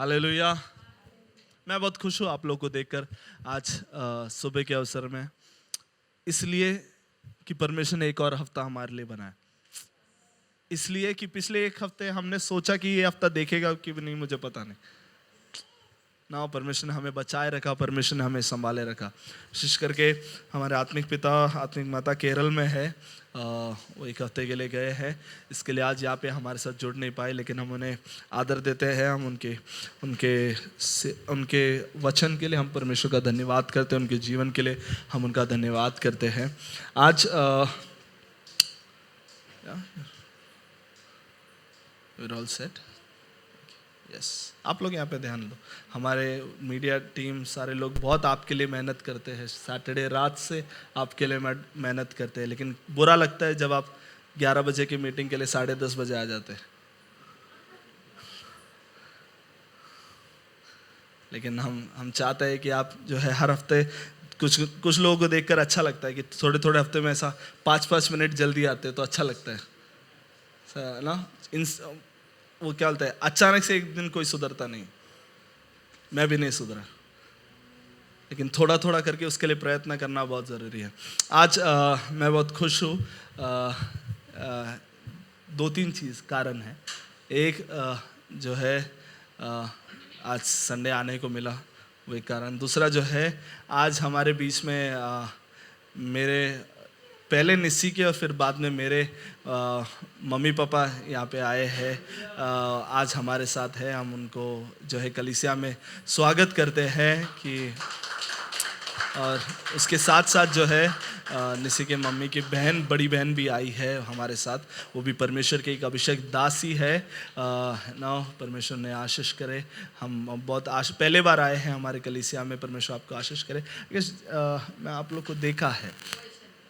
Hallelujah. मैं बहुत खुश हूँ आप लोग को देखकर आज सुबह के अवसर में, इसलिए कि परमेश्वर ने एक और हफ्ता हमारे लिए बनाया। इसलिए कि पिछले एक हफ्ते हमने सोचा कि ये हफ्ता देखेगा कि नहीं, मुझे पता नहीं ना। परमेश्वर ने हमें बचाए रखा, परमेश्वर ने हमें संभाले रखा। विशेष करके हमारे आत्मिक पिता, आत्मिक माता केरल में है, वो एक हफ्ते के लिए गए हैं। इसके लिए आज यहाँ पे हमारे साथ जुड़ नहीं पाए, लेकिन हम उन्हें आदर देते हैं। हम उनके वचन के लिए हम परमेश्वर का धन्यवाद करते हैं, उनके जीवन के लिए हम उनका धन्यवाद करते हैं। आज we're all set? Yes. आप लोग यहाँ पे ध्यान दो। हमारे मीडिया टीम सारे लोग बहुत आपके लिए मेहनत करते हैं। सैटरडे रात से आपके लिए मेहनत करते हैं, लेकिन बुरा लगता है जब आप 11 बजे की मीटिंग के लिए 10:30 बजे आ जाते हैं। लेकिन हम चाहते हैं कि आप जो है हर हफ्ते, कुछ लोगों को देखकर अच्छा लगता है कि थोड़े थोड़े हफ्ते में ऐसा 5-5 मिनट जल्दी आते हैं तो अच्छा लगता है ना। वो क्या बोलते हैं, अचानक से एक दिन कोई सुधरता नहीं। मैं भी नहीं सुधरा, लेकिन थोड़ा थोड़ा करके उसके लिए प्रयत्न करना बहुत ज़रूरी है। आज मैं बहुत खुश हूँ। 2-3 चीज़ कारण है। एक जो है आज संडे आने को मिला, वो एक कारण। दूसरा जो है, आज हमारे बीच में मेरे पहले निस्सी के और फिर बाद में मेरे मम्मी पापा यहाँ पे आए हैं। आज हमारे साथ है। हम उनको जो है कलीसिया में स्वागत करते हैं कि, और उसके साथ साथ जो है निस्सी के मम्मी की बहन, बड़ी बहन भी आई है हमारे साथ। वो भी परमेश्वर के एक अभिषेक दासी है ना। परमेश्वर ने आशीष करे। हम बहुत पहले बार आए हैं हमारे कलीसिया में। परमेश्वर आपको आशीष करे। मैं आप लोग को देखा है,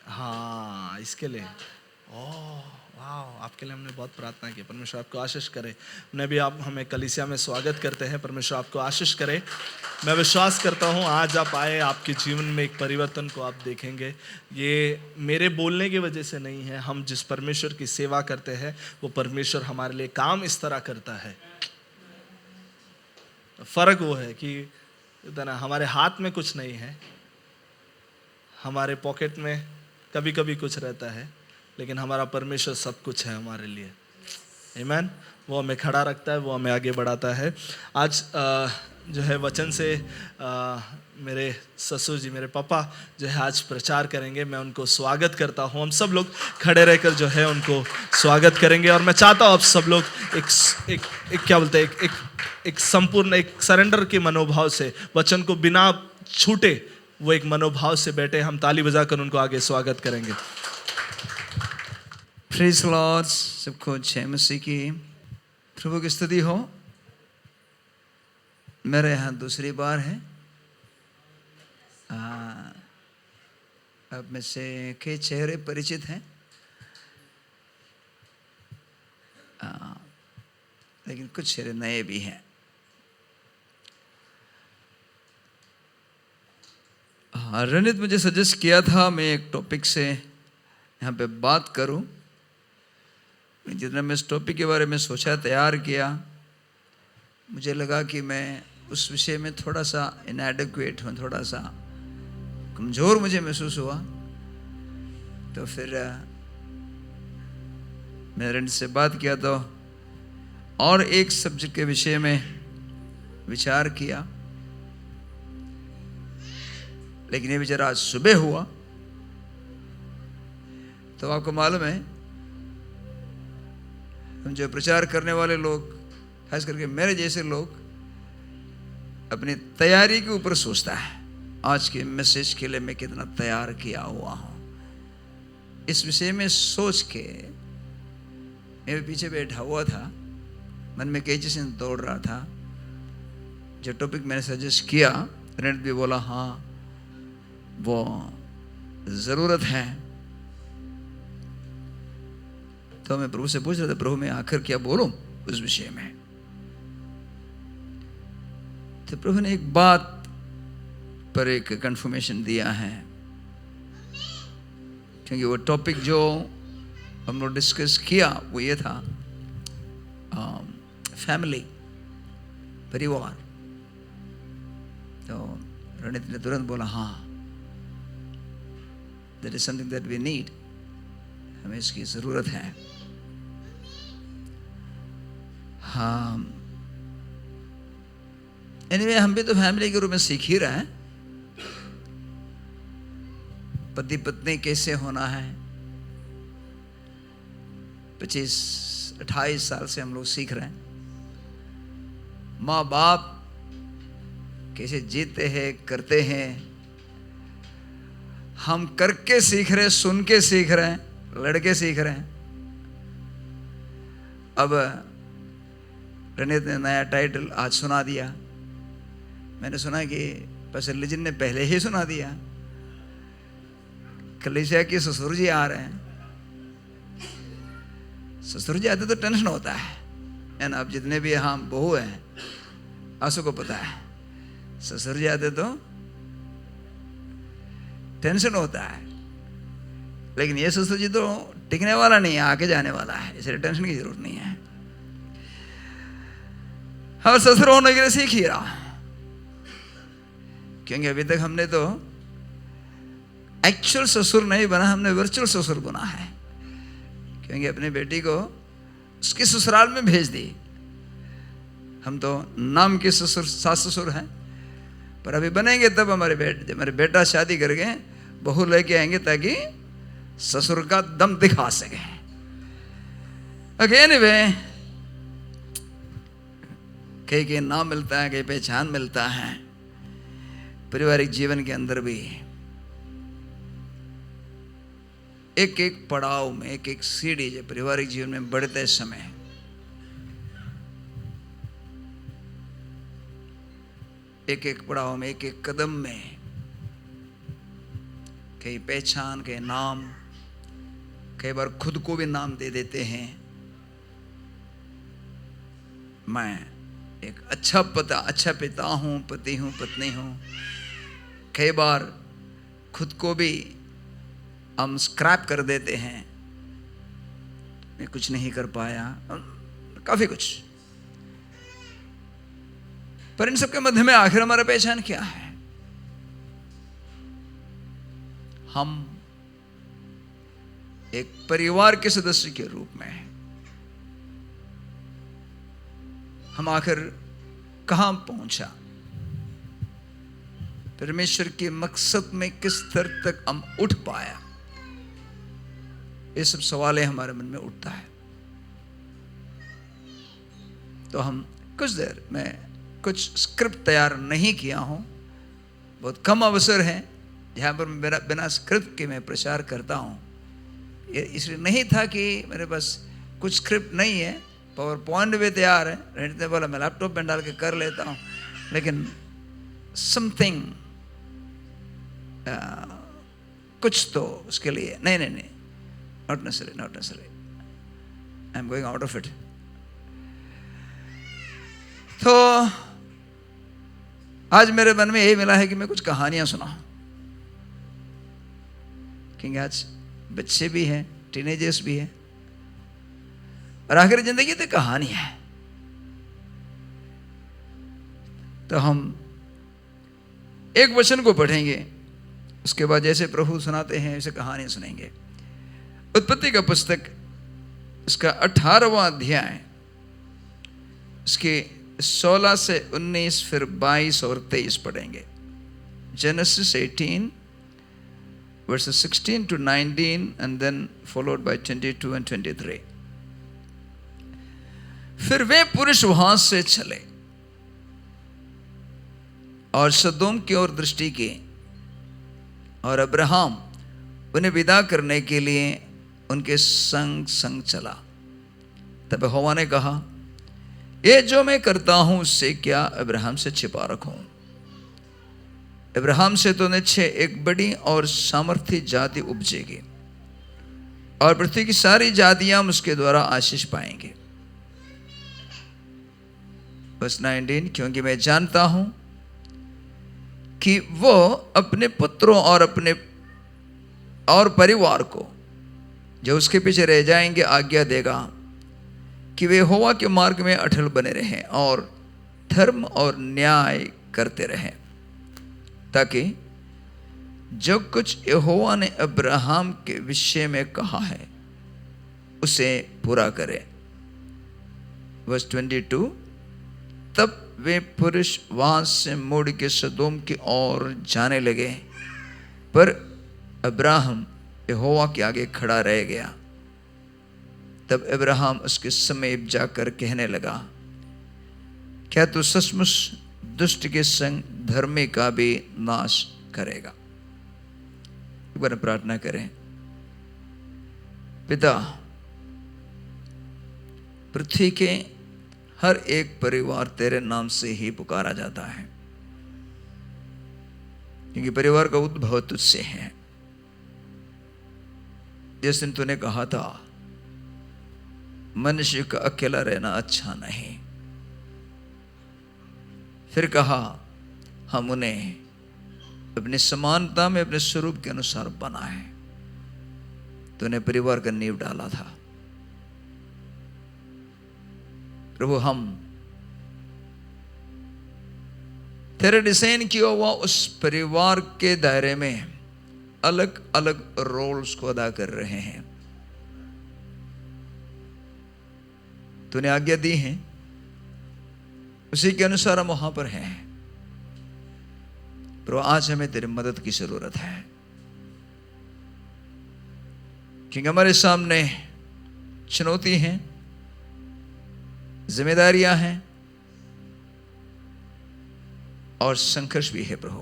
हाँ, इसके लिए ओह वाह, आपके लिए हमने बहुत प्रार्थना की। परमेश्वर आपको आशीष करे। उन्हें भी आप हमें कलीसिया में स्वागत करते हैं। परमेश्वर आपको आशीष करे। मैं विश्वास करता हूँ आज आप आए, आपके जीवन में एक परिवर्तन को आप देखेंगे। ये मेरे बोलने की वजह से नहीं है। हम जिस परमेश्वर की सेवा करते हैं वो परमेश्वर हमारे लिए काम इस तरह करता है। फर्क वो है कि हमारे हाथ में कुछ नहीं है, हमारे पॉकेट में कभी कभी कुछ रहता है, लेकिन हमारा परमेश्वर सब कुछ है हमारे लिए। आमीन। वो हमें खड़ा रखता है, वो हमें आगे बढ़ाता है। आज जो है वचन से मेरे ससुर जी, मेरे पापा जो है आज प्रचार करेंगे। मैं उनको स्वागत करता हूँ। हम सब लोग खड़े रहकर जो है उनको स्वागत करेंगे। और मैं चाहता हूँ आप सब लोग एक क्या बोलते हैं, एक संपूर्ण, एक सरेंडर के मनोभाव से, वचन को बिना छूटे वो एक मनोभाव से बैठे। हम ताली बजाकर उनको आगे स्वागत करेंगे। Praise Lord. सबको जय मसीह की। प्रभु की स्तुति हो। मेरे यहाँ दूसरी बार है। अब में से कई चेहरे परिचित हैं, लेकिन कुछ चेहरे नए भी हैं। रणित मुझे सजेस्ट किया था मैं एक टॉपिक से यहाँ पे बात करूँ। जितना मैं इस टॉपिक के बारे में सोचा, तैयार किया, मुझे लगा कि मैं उस विषय में थोड़ा सा इनएडिक्वेट हूँ, थोड़ा सा कमज़ोर मुझे महसूस हुआ। तो फिर मैंने रणित से बात किया तो और एक सब्जेक्ट के विषय में विचार किया, लेकिन ये विचार आज सुबह हुआ। तो आपको मालूम है, हम जो प्रचार करने वाले लोग, खास करके मेरे जैसे लोग, अपनी तैयारी के ऊपर सोचता है आज के मैसेज के लिए मैं कितना तैयार किया हुआ हूँ। इस विषय में सोच के मेरे पीछे बैठा हुआ था, मन में कई चीज़ें दौड़ रहा था। जो टॉपिक मैंने सजेस्ट किया, रणित भी बोला हाँ वो ज़रूरत है। तो मैं प्रभु से पूछ रहा था, प्रभु मैं आखिर क्या बोलूं उस विषय में। तो प्रभु ने एक बात पर एक कंफर्मेशन दिया है, क्योंकि वो टॉपिक जो हम लोग डिस्कस किया वो ये था फैमिली। परिवार। तो रणित ने तुरंत बोला, हाँ, that is something that we need, हमें इसकी जरूरत है। हाँ, एनीवे हम भी तो फैमिली के रूप में सीख ही रहे हैं, पति पत्नी कैसे होना है। 25-28 साल से हम लोग सीख रहे हैं। माँ बाप कैसे जीते हैं, करते हैं, हम करके सीख रहे हैं, सुन के सीख रहे हैं, लड़के सीख रहे हैं। अब रणित ने नया टाइटल आज सुना दिया। मैंने सुना कि पास्टर लिजिन ने पहले ही सुना दिया, कलीसिया के ससुर जी आ रहे हैं। ससुर जी आते तो टेंशन होता है ना। अब जितने भी हम बहू हैं, आंसू को पता है, ससुर जी आते तो टेंशन होता है। लेकिन ये ससुर जी तो टिकने वाला नहीं है, आके जाने वाला है, इसलिए टेंशन की जरूरत नहीं है। और ससुर होने के लिए सीख ही रहा, क्योंकि अभी तक हमने तो एक्चुअल ससुर नहीं बना, हमने वर्चुअल ससुर बना है। क्योंकि अपनी बेटी को उसके ससुराल में भेज दी। हम तो नाम के ससुर, सास ससुर हैं, पर अभी बनेंगे तब हमारे बेटा शादी करके बहू लेके आएंगे ताकि ससुर का दम दिखा सके। ओके, एनीवे, कहीं नाम मिलता है, कहीं पहचान मिलता है। पारिवारिक जीवन के अंदर भी एक एक पड़ाव में, एक एक सीढ़ी जो पारिवारिक जीवन में बढ़ते समय एक एक पड़ाव में, एक एक कदम में कई पहचान, कई नाम, कई बार खुद को भी नाम दे देते हैं। मैं एक अच्छा पिता हूं, पति हूं, पत्नी हूं। कई बार खुद को भी हम स्क्रैप कर देते हैं, मैं कुछ नहीं कर पाया, काफी कुछ। पर इन सबके मध्य में आखिर हमारा पहचान क्या है? हम एक परिवार के सदस्य के रूप में हम आखिर कहां पहुंचा? परमेश्वर के मकसद में किस स्तर तक हम उठ पाया? ये सब सवालें हमारे मन में उठता है। तो हम कुछ देर में, कुछ स्क्रिप्ट तैयार नहीं किया हूं, बहुत कम अवसर है जहां पर मेरा बिना स्क्रिप्ट के मैं प्रचार करता हूं। ये इसलिए नहीं था कि मेरे पास कुछ स्क्रिप्ट नहीं है, पावर पॉइंट भी तैयार है, रहने बोला मैं लैपटॉप में डाल के कर लेता हूं, लेकिन समथिंग कुछ तो उसके लिए नहीं, not necessary, I'm going out of it. तो आज मेरे मन में यही मिला है कि मैं कुछ कहानियां सुनाऊं, क्योंकि आज बच्चे भी हैं, टीनेजर्स भी हैं, और आखिर जिंदगी तो कहानी है। तो हम एक वचन को पढ़ेंगे, उसके बाद जैसे प्रभु सुनाते हैं वैसे कहानी सुनेंगे। उत्पत्ति का पुस्तक, इसका 18वां अध्याय, इसके 16 से 19, फिर 22 और 23 पढ़ेंगे। Genesis 18 verses 16 to 19 and then followed by 22 and 23. फिर वे पुरुष वहां से चले और सदोम की ओर दृष्टि की, और अब्राहम उन्हें विदा करने के लिए उनके संग संग चला। तब यहोवा ने कहा, ये जो मैं करता हूं उससे क्या अब्राहम से छिपा रखूं? अब्राहम से तो निश्चय एक बड़ी और सामर्थी जाति उपजेगी, और पृथ्वी की सारी जातियां उसके द्वारा आशीष पाएंगे। वर्स 19, क्योंकि मैं जानता हूं कि वो अपने पुत्रों और परिवार को जो उसके पीछे रह जाएंगे आज्ञा देगा कि वे यहोवा के मार्ग में अटल बने रहें और धर्म और न्याय करते रहे, ताकि जो कुछ यहोवा ने अब्राहम के विषय में कहा है उसे पूरा करे। वर्स 22, तब वे पुरुष वहां से मुड़ के सदोम की ओर जाने लगे, पर अब्राहम यहोवा के आगे खड़ा रह गया। तब अब्राहम उसके समीप जाकर कहने लगा, क्या तू सचमुच दुष्ट के संग धर्मी का भी नाश करेगा? एक बार प्रार्थना करें। पिता, पृथ्वी के हर एक परिवार तेरे नाम से ही पुकारा जाता है, क्योंकि परिवार का उद्भव तुझसे है। जिस दिन तूने कहा था मनुष्य का अकेला रहना अच्छा नहीं, फिर कहा हम उन्हें अपनी समानता में अपने स्वरूप के अनुसार बनाए। तूने परिवार का नींव डाला था। प्रभु, हम तेरे डिजाइन किया हुआ उस परिवार के दायरे में अलग अलग रोल्स को अदा कर रहे हैं। तूने आज्ञा दी है, उसी के अनुसार हम वहां पर हैं। पर आज हमें तेरी मदद की जरूरत है, क्योंकि हमारे सामने चुनौती हैं, जिम्मेदारियां हैं और संघर्ष भी है। प्रभु,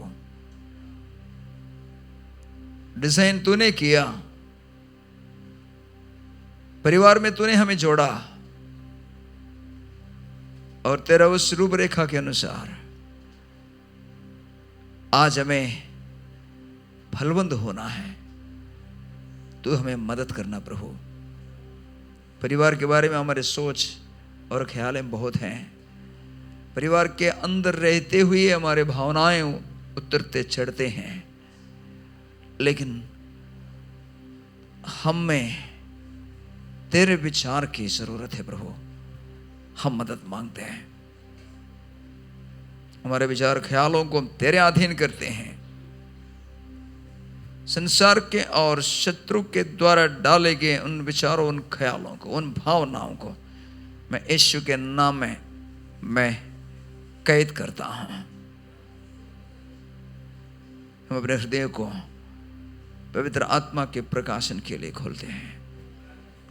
डिजाइन तूने किया, परिवार में तूने हमें जोड़ा, और तेरा उस रूपरेखा के अनुसार आज हमें फलवंत होना है। तू हमें मदद करना प्रभु। परिवार के बारे में हमारे सोच और ख्यालें बहुत हैं। परिवार के अंदर रहते हुए हमारे भावनाएं उतरते चढ़ते हैं, लेकिन हम में तेरे विचार की जरूरत है प्रभु। हम मदद मांगते हैं। हमारे विचार ख्यालों को हम तेरे अधीन करते हैं। संसार के और शत्रु के द्वारा डाले गए उन विचारों, उन ख्यालों को, उन भावनाओं को मैं यीशु के नाम में मैं कैद करता हूं। हम अपने हृदय को पवित्र आत्मा के प्रकाशन के लिए खोलते हैं।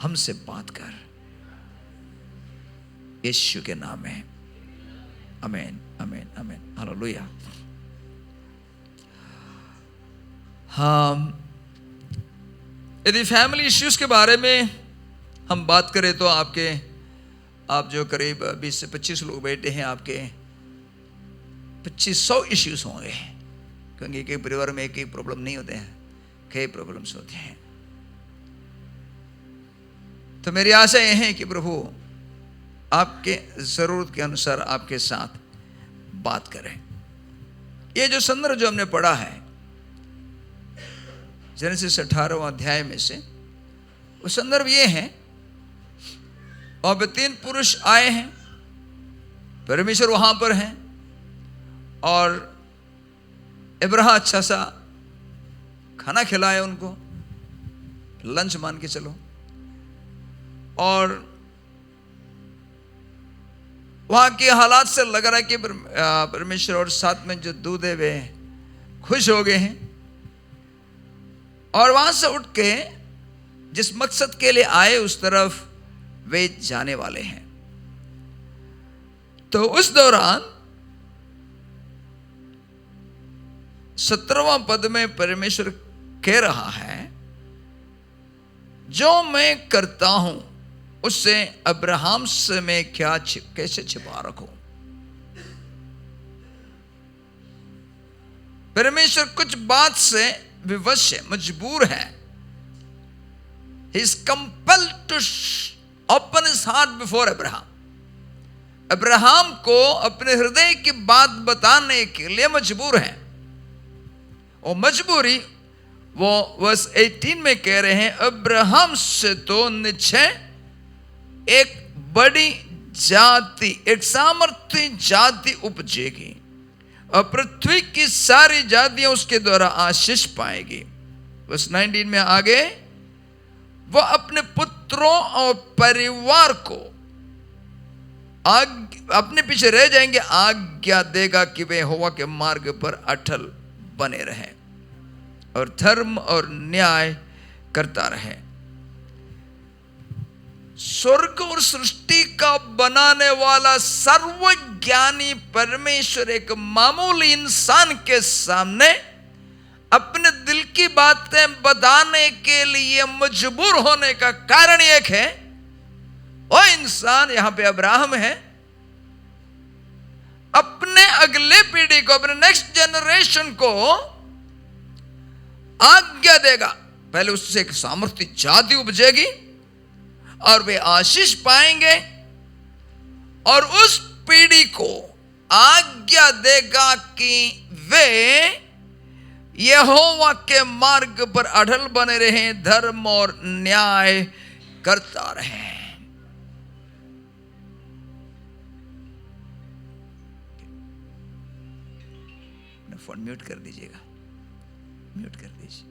हमसे बात कर, यीशु के नाम में। आमीन, आमीन, आमीन, हालेलुया। यदि फैमिली इश्यूज के बारे में हम बात करें तो आप जो करीब 20 से 25 लोग बैठे हैं, आपके 2500 इश्यूज होंगे, क्योंकि कई परिवार में एक ही प्रॉब्लम नहीं होते हैं, कई प्रॉब्लम्स होते हैं। तो मेरी आशा यह है कि प्रभु आपके जरूरत के अनुसार आपके साथ बात करें। ये जो संदर्भ जो हमने पढ़ा है जेनेसिस 18वां अध्याय में से, वो संदर्भ ये है, वहां पे 3 पुरुष आए हैं, परमेश्वर वहां पर हैं, और अब्राहम अच्छा सा खाना खिलाया उनको, लंच मान के चलो, और वहां के हालात से लग रहा है कि परमेश्वर और साथ में जो दूध है वे खुश हो गए हैं, और वहां से उठ के जिस मकसद के लिए आए उस तरफ वे जाने वाले हैं। तो उस दौरान 17वां पद में परमेश्वर कह रहा है, जो मैं करता हूं उससे अब्राहम से मैं कैसे छिपा रखूं। परमेश्वर कुछ बात से विवश है, मजबूर है। He is compelled to open his heart before Abraham. Abraham को अपने हृदय की बात बताने के लिए मजबूर है। और मजबूरी वो वर्स 18 में कह रहे हैं, अब्राहम से तो निश्चय एक बड़ी जाति, एक सामर्थ्य जाति उपजेगी और पृथ्वी की सारी जातियां उसके द्वारा आशीष पाएगी। बस 19 में आगे, वो अपने पुत्रों और परिवार को अपने पीछे रह जाएंगे, आज्ञा देगा कि वे यहोवा के मार्ग पर अटल बने रहे और धर्म और न्याय करता रहे। स्वर्ग और सृष्टि का बनाने वाला सर्वज्ञानी परमेश्वर एक मामूली इंसान के सामने अपने दिल की बातें बताने के लिए मजबूर होने का कारण एक है, वो इंसान यहां पे अब्राहम है, अपने अगले पीढ़ी को, अपने नेक्स्ट जनरेशन को आज्ञा देगा। पहले उससे एक सामर्थ्य जाति उपजेगी और वे आशीष पाएंगे और उस पीढ़ी को आज्ञा देगा कि वे यहोवा के मार्ग पर अड़ल बने रहें, धर्म और न्याय करता रहें। फोन म्यूट कर दीजिएगा, म्यूट कर दीजिए।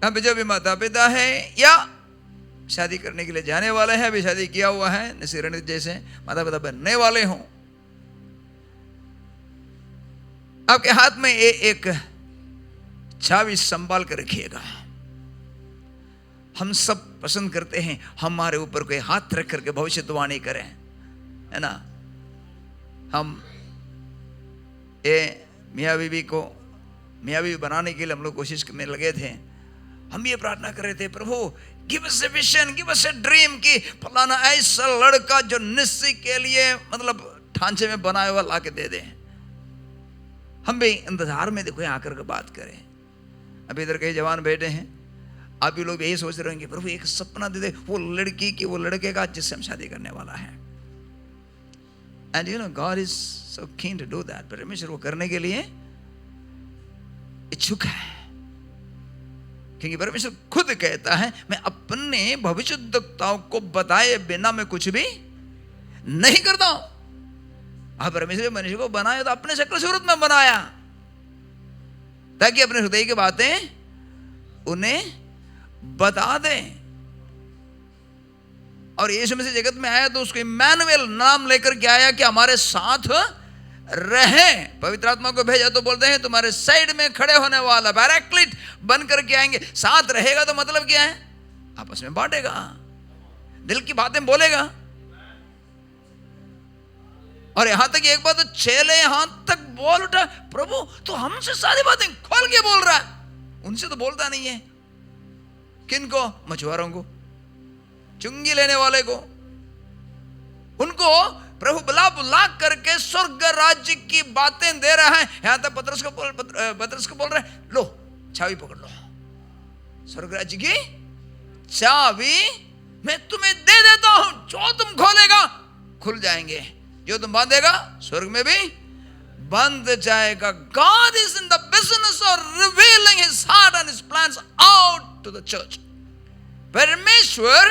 अब जो भी माता पिता है या शादी करने के लिए जाने वाले हैं, अभी शादी किया हुआ है, नसीरण जैसे माता पिता बनने वाले हों, आपके हाथ में एक चाबी संभाल कर रखिएगा। हम सब पसंद करते हैं हमारे ऊपर कोई हाथ रख करके भविष्यवाणी करें, है ना। हम ये मियाँ बीवी बनाने के लिए हम लोग कोशिश में लगे थे। हम ये प्रार्थना कर रहे थे, प्रभु give us a vision, give us a dream, कि फलाना ऐसा लड़का जो निश्चय के लिए मतलब ढांचे में बनाया हुआ ला के दे दे। हम भी इंतजार में देखो आकर के बात करें। अभी इधर कई जवान बैठे हैं, आप भी लोग यही सोच रहे होंगे, प्रभु एक सपना दे दे वो लड़की की, वो लड़के का जिससे हम शादी करने वाला है। And you know God is so keen to do that. परमेश्वर वो करने के लिए इच्छुक है, क्योंकि परमेश्वर खुद कहता है मैं अपने भविष्यद्वक्ताओं को बताए बिना मैं कुछ भी नहीं करता हूं। आप परमेश्वर मनुष्य को बनाया तो अपने शक्ल सूरत में बनाया, ताकि अपने हृदय की बातें उन्हें बता दें। और यीशु मसीह जगत में आया तो उसको इम्मानुएल नाम लेकर के आया कि हमारे साथ रहे। पवित्र आत्मा को भेजा तो बोलते हैं तुम्हारे साइड में खड़े होने वाला, पैराक्लिट बन करके आएंगे। साथ रहेगा तो मतलब क्या है? आपस में बांटेगा, दिल की बातें बोलेगा। और यहां तक एक बात तो चेले यहां तक बोल उठा, प्रभु तो हमसे सारी बातें खोल के बोल रहा है, उनसे तो बोलता नहीं है। किनको? मछुआरों को, चुंगी लेने वाले को। उनको प्रभु बुला बुला करके स्वर्ग राज्य की बातें दे रहा है। यहां तक पतरस को बोल रहे हैं, लो चाबी पकड़ लो, स्वर्ग राज्य की चाबी मैं तुम्हें दे देता हूं। जो तुम खोलेगा खुल जाएंगे, जो तुम बांधेगा स्वर्ग में भी बंध जाएगा। God is in the business of revealing his heart and his plans out to the church. परमेश्वर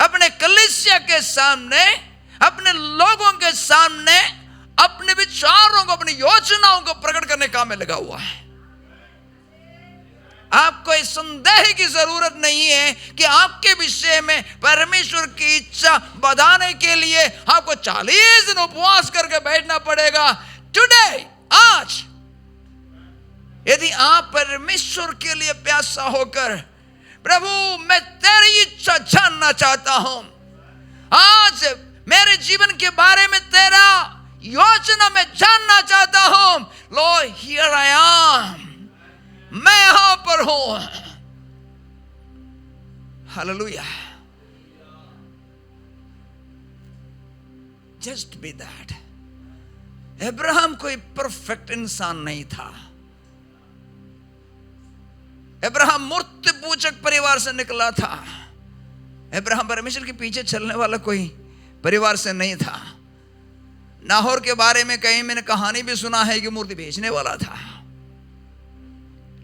अपने कलीसिया के सामने, अपने लोगों के सामने अपने विचारों को, अपनी योजनाओं को प्रकट करने काम में लगा हुआ है। आपको इस संदेह की जरूरत नहीं है कि आपके विषय में परमेश्वर की इच्छा बताने के लिए आपको 40 दिन उपवास करके बैठना पड़ेगा। टुडे, आज, यदि आप परमेश्वर के लिए प्यासा होकर, प्रभु मैं तेरी इच्छा जानना चाहता हूं, आज मेरे जीवन के बारे में तेरा योजना मैं जानना चाहता हूं, लॉर्ड हियर आई एम, मैं यहां पर हूं। Hallelujah. Just be that. Abraham कोई परफेक्ट इंसान नहीं था। अब्राहम मूर्ति पूजक परिवार से निकला था। अब्राहम परमेश्वर के पीछे चलने वाला कोई परिवार से नहीं था। नाहोर के बारे में कहीं मैंने कहानी भी सुना है कि मूर्ति बेचने वाला था।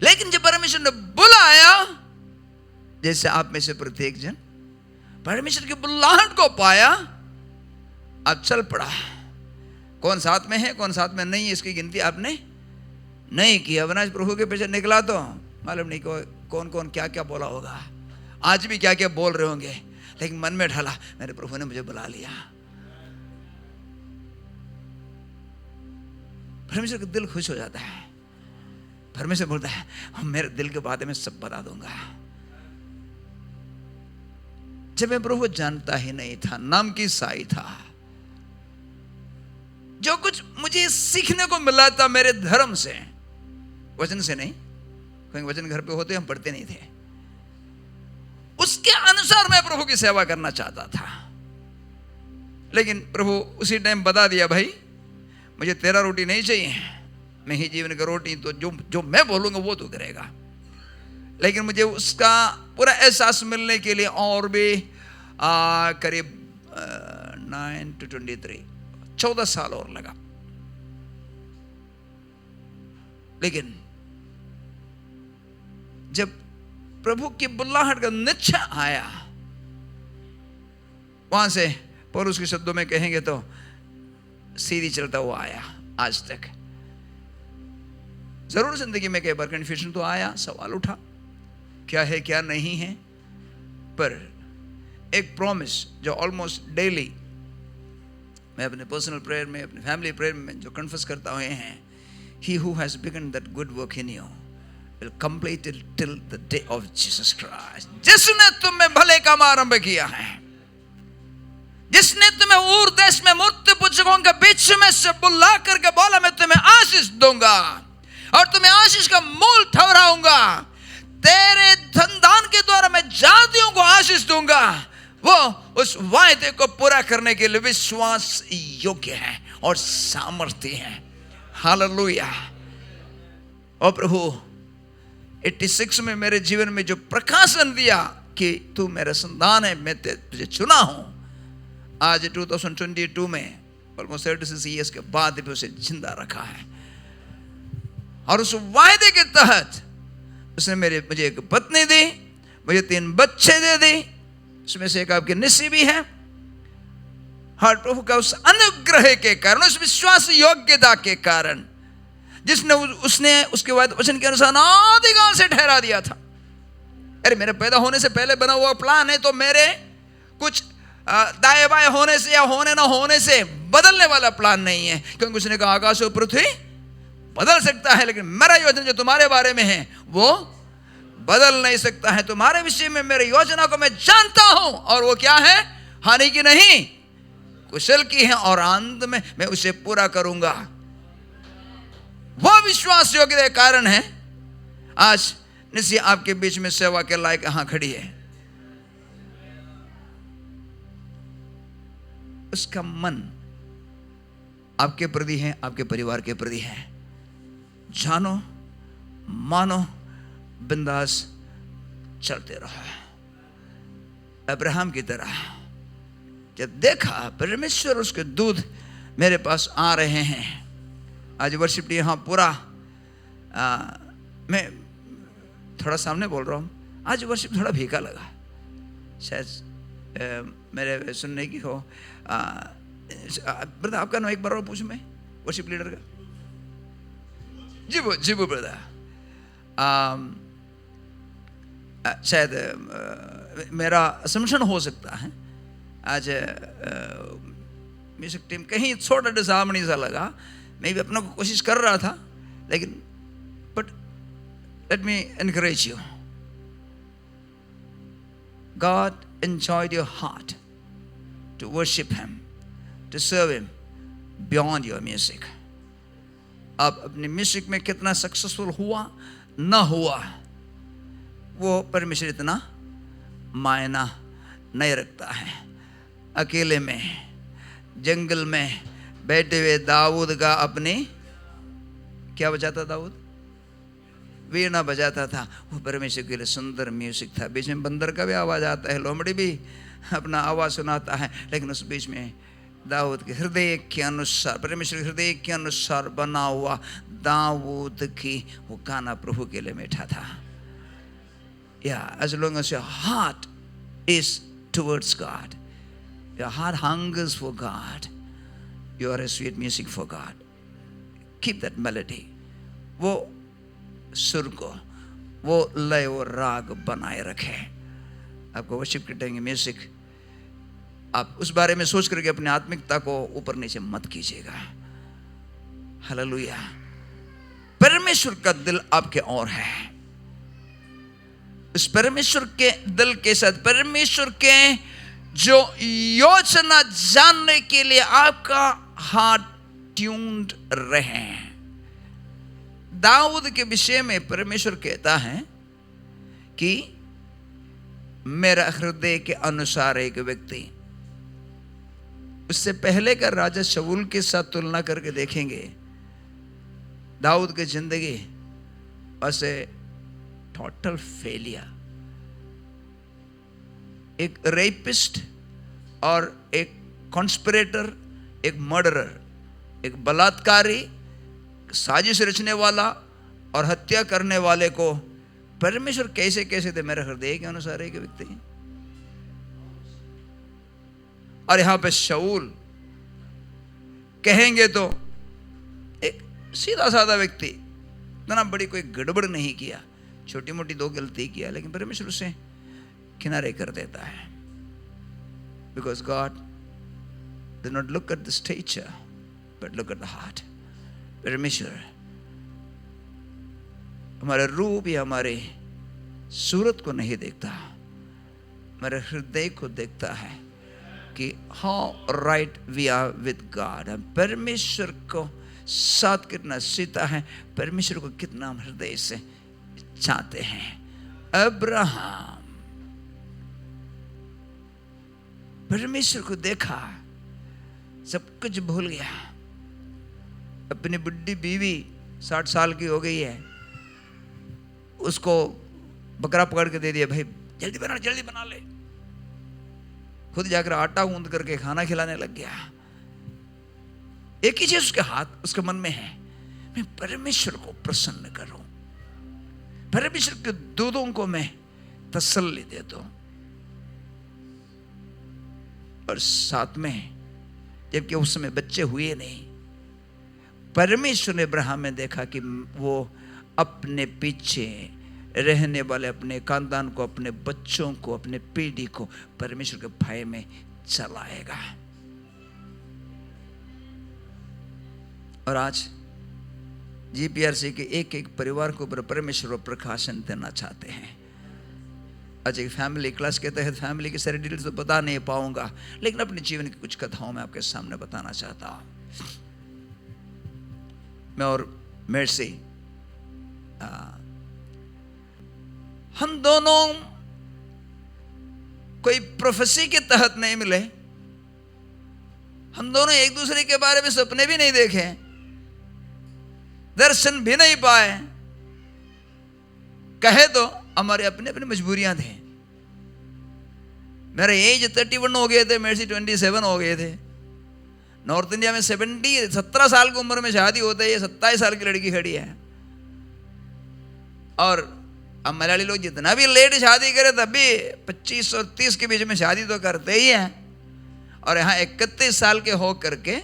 लेकिन जब परमेश्वर ने बुलाया, जैसे आप में से प्रत्येक जन परमेश्वर की बुलाहट को पाया, अब चल पड़ा। कौन साथ में है कौन साथ में नहीं है इसकी गिनती आपने नहीं की। अविनाश प्रभु के पीछे निकला तो मालूम नहीं कौन कौन क्या क्या बोला होगा, आज भी क्या क्या बोल रहे होंगे, लेकिन मन में ढाला मेरे प्रभु ने मुझे बुला लिया। परमेश्वर का दिल खुश हो जाता है। परमेश्वर बोलता है हम मेरे दिल के बारे में सब बता दूंगा। जब मैं प्रभु जानता ही नहीं था, नाम की साई था, जो कुछ मुझे सीखने को मिला था मेरे धर्म से, वचन से नहीं, क्योंकि वचन घर पे होते हम पढ़ते नहीं थे, उसके अनुसार मैं प्रभु की सेवा करना चाहता था। लेकिन प्रभु उसी टाइम बता दिया भाई मुझे तेरा रोटी नहीं चाहिए, मैं ही जीवन का रोटी, तो जो मैं बोलूंगा वो तू करेगा। लेकिन मुझे उसका पूरा एहसास मिलने के लिए और भी करीब 9 to 23 14 साल और लगा। लेकिन जब प्रभु की बुलाहट का निश्चय आया, वहां से पौलुस के शब्दों में कहेंगे तो सीधी चलता हुआ आया आज तक। जरूर जिंदगी में कई बार कंफ्यूजन तो आया, सवाल उठा क्या है क्या नहीं है, पर एक प्रॉमिस जो ऑलमोस्ट डेली मैं अपने पर्सनल प्रेयर में, अपने फैमिली प्रेयर में जो कन्फेस करता हुए हैं, he who has begun that good work in you will complete it till the day of Jesus Christ। जिसने तुम में भले काम आरंभ किया है, जिसने तुम्हें ऊर देश में मूर्ति पूजकों के बीच में से बुला करके बोला मैं तुम्हें आशीष दूंगा और तुम्हें आशीष का मूल ठहराऊंगा, तेरे धनदान के द्वारा मैं जातियों को आशीष दूंगा, वो उस वायदे को पूरा करने के लिए विश्वास योग्य है और सामर्थ्य है। हालेलुया। और प्रभु 86 में मेरे जीवन में जो प्रकाशन दिया कि तू मेरा संतान है, मैं तुझे चुना हूं, आज 2022 में ऑलमोस्ट 36 ईयर्स के बाद भी उसे जिंदा रखा है। और उस वायदे के तहत उसने मुझे एक पत्नी दी, मुझे 3 बच्चे दे दी, उसमें से एक आपकी निस्सी भी है। हर प्रभु का उस अनुग्रह के कारण, उस विश्वास योग्यता के कारण, जिसने उसने उसके बाद वचन के अनुसार आदिकाल से ठहरा दिया था। अरे मेरे पैदा होने से पहले बना हुआ प्लान है, तो मेरे कुछ दाएं बाएं होने से या होने ना होने से बदलने वाला प्लान नहीं है, क्योंकि उसने कहा आकाश और पृथ्वी बदल सकता है, लेकिन मेरा योजना जो तुम्हारे बारे में है वो बदल नहीं सकता है। तुम्हारे विषय में मेरी योजना को मैं जानता हूं, और वो क्या है? हानि की नहीं कुशल की है, और अंत में मैं उसे पूरा करूंगा। वो विश्वास योग्य के कारण है आज निश्चय आपके बीच में सेवा के लायक यहां खड़ी है। उसका मन आपके प्रति है, आपके परिवार के प्रति है। जानो मानो बिंदास चलते रहो। अब्राहम की तरह जब देखा परमेश्वर उसके दूध मेरे पास आ रहे हैं। आज वर्शिप डे यहाँ पूरा मैं थोड़ा सामने बोल रहा हूँ, आज वर्शिप थोड़ा फीका लगा, शायद मेरे सुनने की हो। ब्रदर आपका नाम एक बार और पूछूं मैं, वर्शिप लीडर का? जी वो ब्रदर। शायद मेरा असम्पशन हो सकता है आज म्यूजिक टीम कहीं थोड़ा डिसहार्मनी सा लगा। मैं भी अपना को कोशिश कर रहा था, लेकिन but let me encourage you, God enjoyed your heart to worship Him, to serve Him beyond your music। अब अपनी म्यूजिक में कितना सक्सेसफुल हुआ ना हुआ वो परमेश्वर इतना मायना नहीं रखता है। अकेले में जंगल में बैठे हुए दाऊद का अपने क्या बजाता, दाऊद वीणा बजाता था, वो परमेश्वर के लिए सुंदर म्यूजिक था। बीच में बंदर का भी आवाज आता है, लोमड़ी भी अपना आवाज सुनाता है, लेकिन उस बीच में दाऊद के हृदय के अनुसार, परमेश्वर के हृदय के अनुसार बना हुआ दाऊद की वो गाना प्रभु के लिए मीठा था. Yeah, as long as your heart is towards God, your heart hungers for God, you are a sweet music for God. Keep that melody. वो सुर को, वो लय, वो राग बनाए रखे. आपको वर्शिप करते हैं म्यूजिक, आप उस बारे में सोच करके अपनी आत्मिकता को ऊपर नीचे मत कीजिएगा. हालेलुया. परमेश्वर का दिल आपके और है. इस परमेश्वर के दिल के साथ परमेश्वर के जो योजना जानने के लिए आपका हार्ट ट्यून्ड रहे. दाऊद के विषय में परमेश्वर कहता है कि मेरा हृदय के अनुसार एक व्यक्ति. उससे पहले का राजा शाऊल के साथ तुलना करके देखेंगे, दाऊद की जिंदगी ऐसे टोटल फेलियर. एक रेपिस्ट और एक कॉन्स्पिरेटर, एक मर्डरर, एक बलात्कारी, साजिश रचने वाला और हत्या करने वाले को परमेश्वर कैसे कैसे थे मेरे हृदय के अनुसार एक व्यक्ति. और यहां पे शाऊल कहेंगे तो एक सीधा साधा व्यक्ति, इतना बड़ी कोई गड़बड़ नहीं किया, छोटी मोटी 2 गलती किया, लेकिन परमेश्वर उसे किनारे कर देता है. Because God does not look at the stretcher but look at the heart. परमेश्वर हमारे रूप या हमारे सूरत को नहीं देखता, हमारे हृदय को देखता है कि how right we are with God. हम परमेश्वर को साथ कितना सीता है, परमेश्वर को कितना हम हृदय से चाहते हैं. अब्राहम परमेश्वर को देखा, सब कुछ भूल गया. अपनी बुढ़ी बीवी 60 साल की हो गई है, उसको बकरा पकड़ के दे दिया, भाई जल्दी बना ले. खुद जाकर आटा गूंद करके खाना खिलाने लग गया. एक ही चीज उसके हाथ, उसके मन में है, मैं परमेश्वर को प्रसन्न करूं, परमेश्वर के दूतों को मैं तसल्ली दे दूं. और साथ में जबकि उस समय बच्चे हुए नहीं, परमेश्वर ने अब्राहम में देखा कि वो अपने पीछे रहने वाले अपने खानदान को, अपने बच्चों को, अपने पीढ़ी को परमेश्वर के भय में चलाएगा. और आज जीपीआरसी के एक एक परिवार को परमेश्वर प्रकाशन देना चाहते हैं. आज एक फैमिली क्लास के तहत फैमिली की सारी डिटेल्स तो बता नहीं पाऊंगा, लेकिन अपने जीवन की कुछ कथाओं में आपके सामने बताना चाहता हूं. मैं और मेर्सी, हम दोनों कोई प्रोफेसी के तहत नहीं मिले. हम दोनों एक दूसरे के बारे में सपने भी नहीं देखे, दर्शन भी नहीं पाए. कहे तो हमारे अपने अपने मजबूरियां थी. मेरा एज 31 हो गए थे, मेरे 27 हो गए थे. नॉर्थ इंडिया में 17 साल की उम्र में शादी होता है, ये 27 साल की लड़की खड़ी है. और अब मलयाली लोग जितना भी लेट शादी करे तब भी 25 और 30 के बीच में शादी तो करते ही हैं. और यहाँ 31 साल के हो करके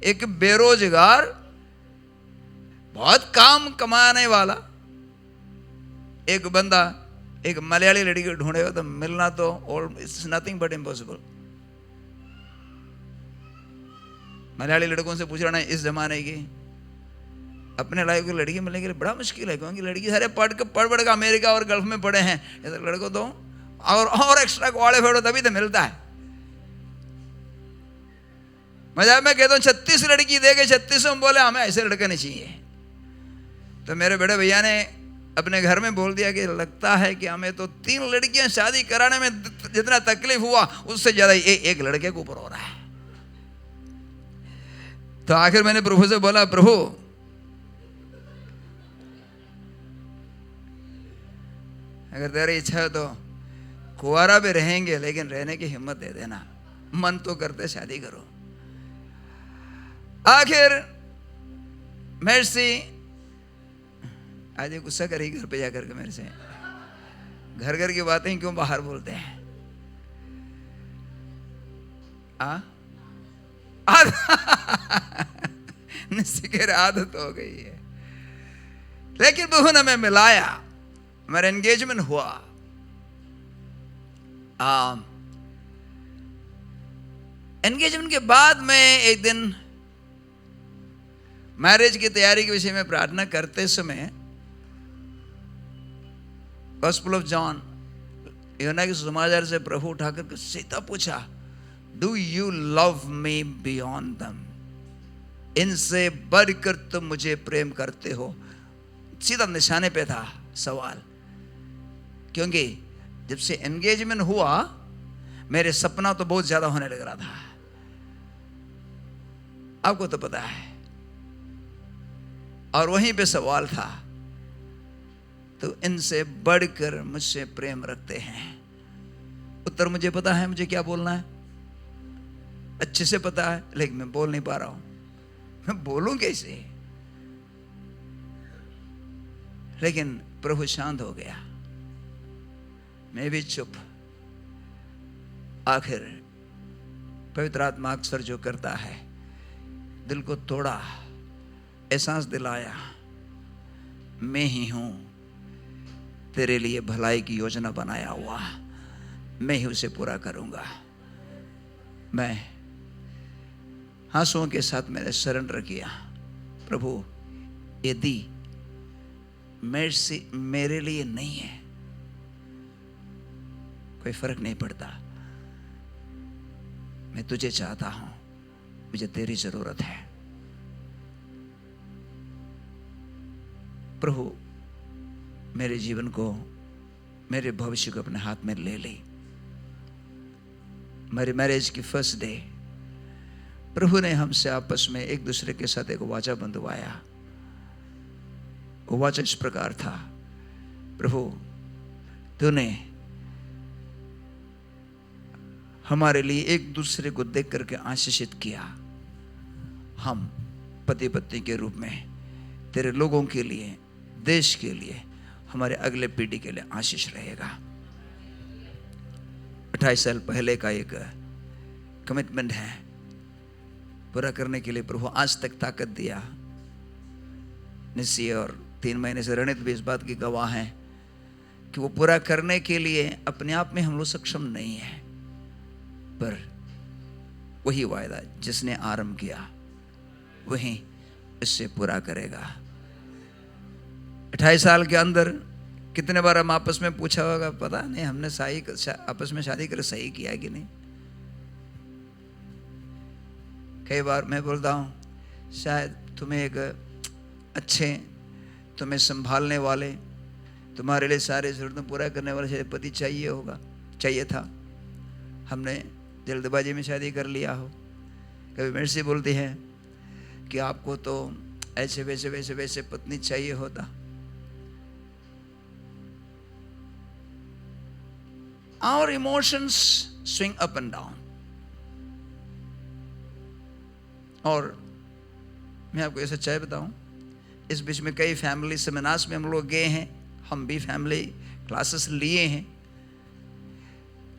एक बेरोजगार, बहुत काम कमाने वाला एक बंदा एक मलयाली लड़की को ढूंढे हो तो मिलना तो it's nothing but impossible. Malayali लड़कों से पूछ रहा है इस जमाने की, अपने लाइफ की लड़की मिलने के लिए बड़ा मुश्किल है, क्योंकि लड़की सारे पढ़ के अमेरिका और गल्फ में पढ़े हैं. लड़कों तो और एक्स्ट्रा क्वालिफाइड हो तभी तो मिलता है. मजाक में कहता हूँ 36 लड़की देके 36 में बोले हमें ऐसे लड़का नहीं चाहिए. तो मेरे बड़े भैया ने अपने घर में बोल दिया कि लगता है कि हमें तो 3 लड़कियां शादी कराने में जितना तकलीफ हुआ उससे ज्यादा एक लड़के के ऊपर हो रहा है. तो आखिर मैंने प्रभु से बोला, प्रभु अगर तेरी इच्छा है तो कुंवारा भी रहेंगे, लेकिन रहने की हिम्मत दे देना. मन तो करते शादी करो. आखिर मेर्सी आज ये गुस्सा करेगी घर पे जाकर के मेरे से, घर घर की बातें क्यों बाहर बोलते हैं? निश्चित आदत हो गई है। लेकिन बहू ने मैं मिलाया, मेरा एंगेजमेंट हुआ। एंगेजमेंट के बाद में एक दिन मैरिज की तैयारी के विषय में प्रार्थना करते समय गॉस्पेल ऑफ जॉन यूहन्ना के समाचार से प्रभु उठाकर सीधा पूछा, do you love me beyond दम? इनसे बढ़कर तुम मुझे प्रेम करते हो? सीधा निशाने पे था सवाल, क्योंकि जब से एंगेजमेंट हुआ मेरे सपना तो बहुत ज्यादा होने लग रहा था, आपको तो पता है। और वहीं पे सवाल था, तो इनसे बढ़कर मुझसे प्रेम रखते हैं? उत्तर मुझे पता है, मुझे क्या बोलना है अच्छे से पता है, लेकिन मैं बोल नहीं पा रहा हूं। मैं बोलूं कैसे? लेकिन प्रभु शांत हो गया, मैं भी चुप। आखिर पवित्र आत्मा अक्सर जो करता है, दिल को तोड़ा, एहसास दिलाया, मैं ही हूं तेरे लिए भलाई की योजना बनाया हुआ, मैं ही उसे पूरा करूंगा। मैं आंसुओं के साथ मैंने सरेंडर किया, प्रभु यदि मेरे लिए नहीं है, कोई फर्क नहीं पड़ता, मैं तुझे चाहता हूं, मुझे तेरी जरूरत है। प्रभु मेरे जीवन को, मेरे भविष्य को अपने हाथ में ले ली। मेरी मैरिज की फर्स्ट डे प्रभु ने हमसे आपस में एक दूसरे के साथ एक वाचा बंधवाया। वो वाचा इस प्रकार था, प्रभु तूने हमारे लिए एक दूसरे को देख करके आशीषित किया, हम पति पत्नी के रूप में तेरे लोगों के लिए, देश के लिए, हमारे अगले पीढ़ी के लिए आशीष रहेगा। 28 साल पहले का एक कमिटमेंट है, पूरा करने के लिए प्रभु आज तक ताकत दिया। निश्चय और 3 महीने से रणित भी इस बात की गवाह हैं कि वो पूरा करने के लिए अपने आप में हम लोग सक्षम नहीं है, पर वही वायदा जिसने आरंभ किया वही इससे पूरा करेगा। 28 साल के अंदर कितने बार हम आपस में पूछा होगा, पता नहीं हमने आपस में शादी कर सही किया कि नहीं। कई बार मैं बोलता हूँ, शायद तुम्हें एक अच्छे, तुम्हें संभालने वाले, तुम्हारे लिए सारे जरूरतें पूरा करने वाले शायद पति चाहिए था। हमने जल्दबाजी में शादी कर लिया हो। कभी मेरे से बोलती है कि आपको तो ऐसे वैसे पत्नी चाहिए होता। Our emotions swing up and down। और मैं आपको ये सच्चाई बताऊं, इस बीच में कई फैमिली सेमिनार्स में हम लोग गए हैं, हम भी फैमिली क्लासेस लिए हैं।